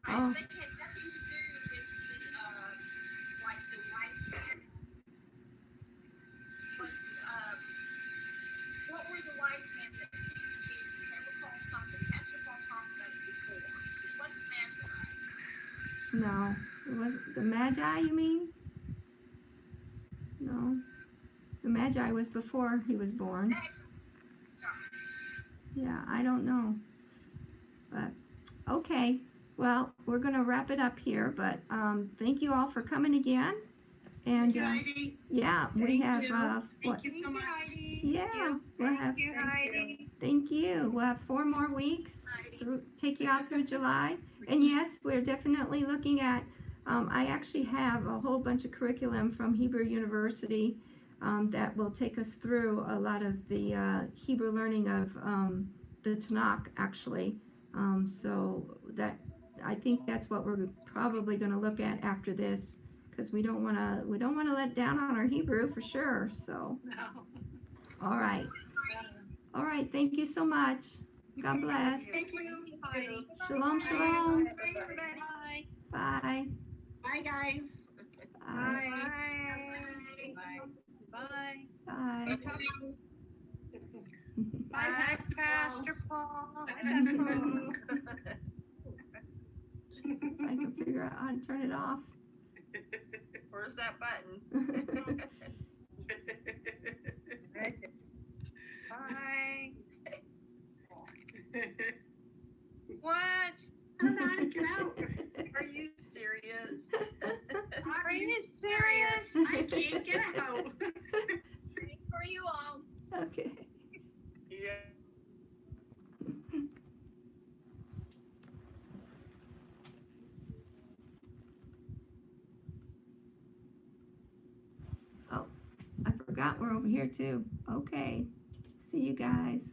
I
Oh.
think it had nothing to do with the, like the wise men. But, what were the wise men that came to Jesus? They were called something. Pastor Paul talked about it before. It wasn't Nazarite.
No, it wasn't the Magi, you mean? No. The Magi was before he was born. Yeah, I don't know. But okay. Well, we're going to wrap it up here, but thank you all for coming again. And
Heidi.
yeah, we have what?
Thank you so much.
Heidi.
Yeah, we'll have
Thank you, Heidi.
Thank you. We'll have 4 more weeks take you out through July. And yes, we're definitely looking at, I actually have a whole bunch of curriculum from Hebrew University that will take us through a lot of the Hebrew learning of the Tanakh, actually. So that, I think that's what we're probably going to look at after this, because we don't want to let down on our Hebrew for sure. So, all right. All right, thank you so much. God bless.
Thank you, Heidi.
Shalom, shalom.
Bye, everybody.
Bye.
Bye, guys.
Bye.
Bye.
Bye.
Bye, Pastor Paul.
I can figure out how to turn it off.
Where's that button?
Bye. What? I don't know how to get out.
Are you serious?
Are you serious? I can't get out. Waiting for you all.
Okay.
Yeah.
Oh, I forgot we're over here too. Okay. See you guys.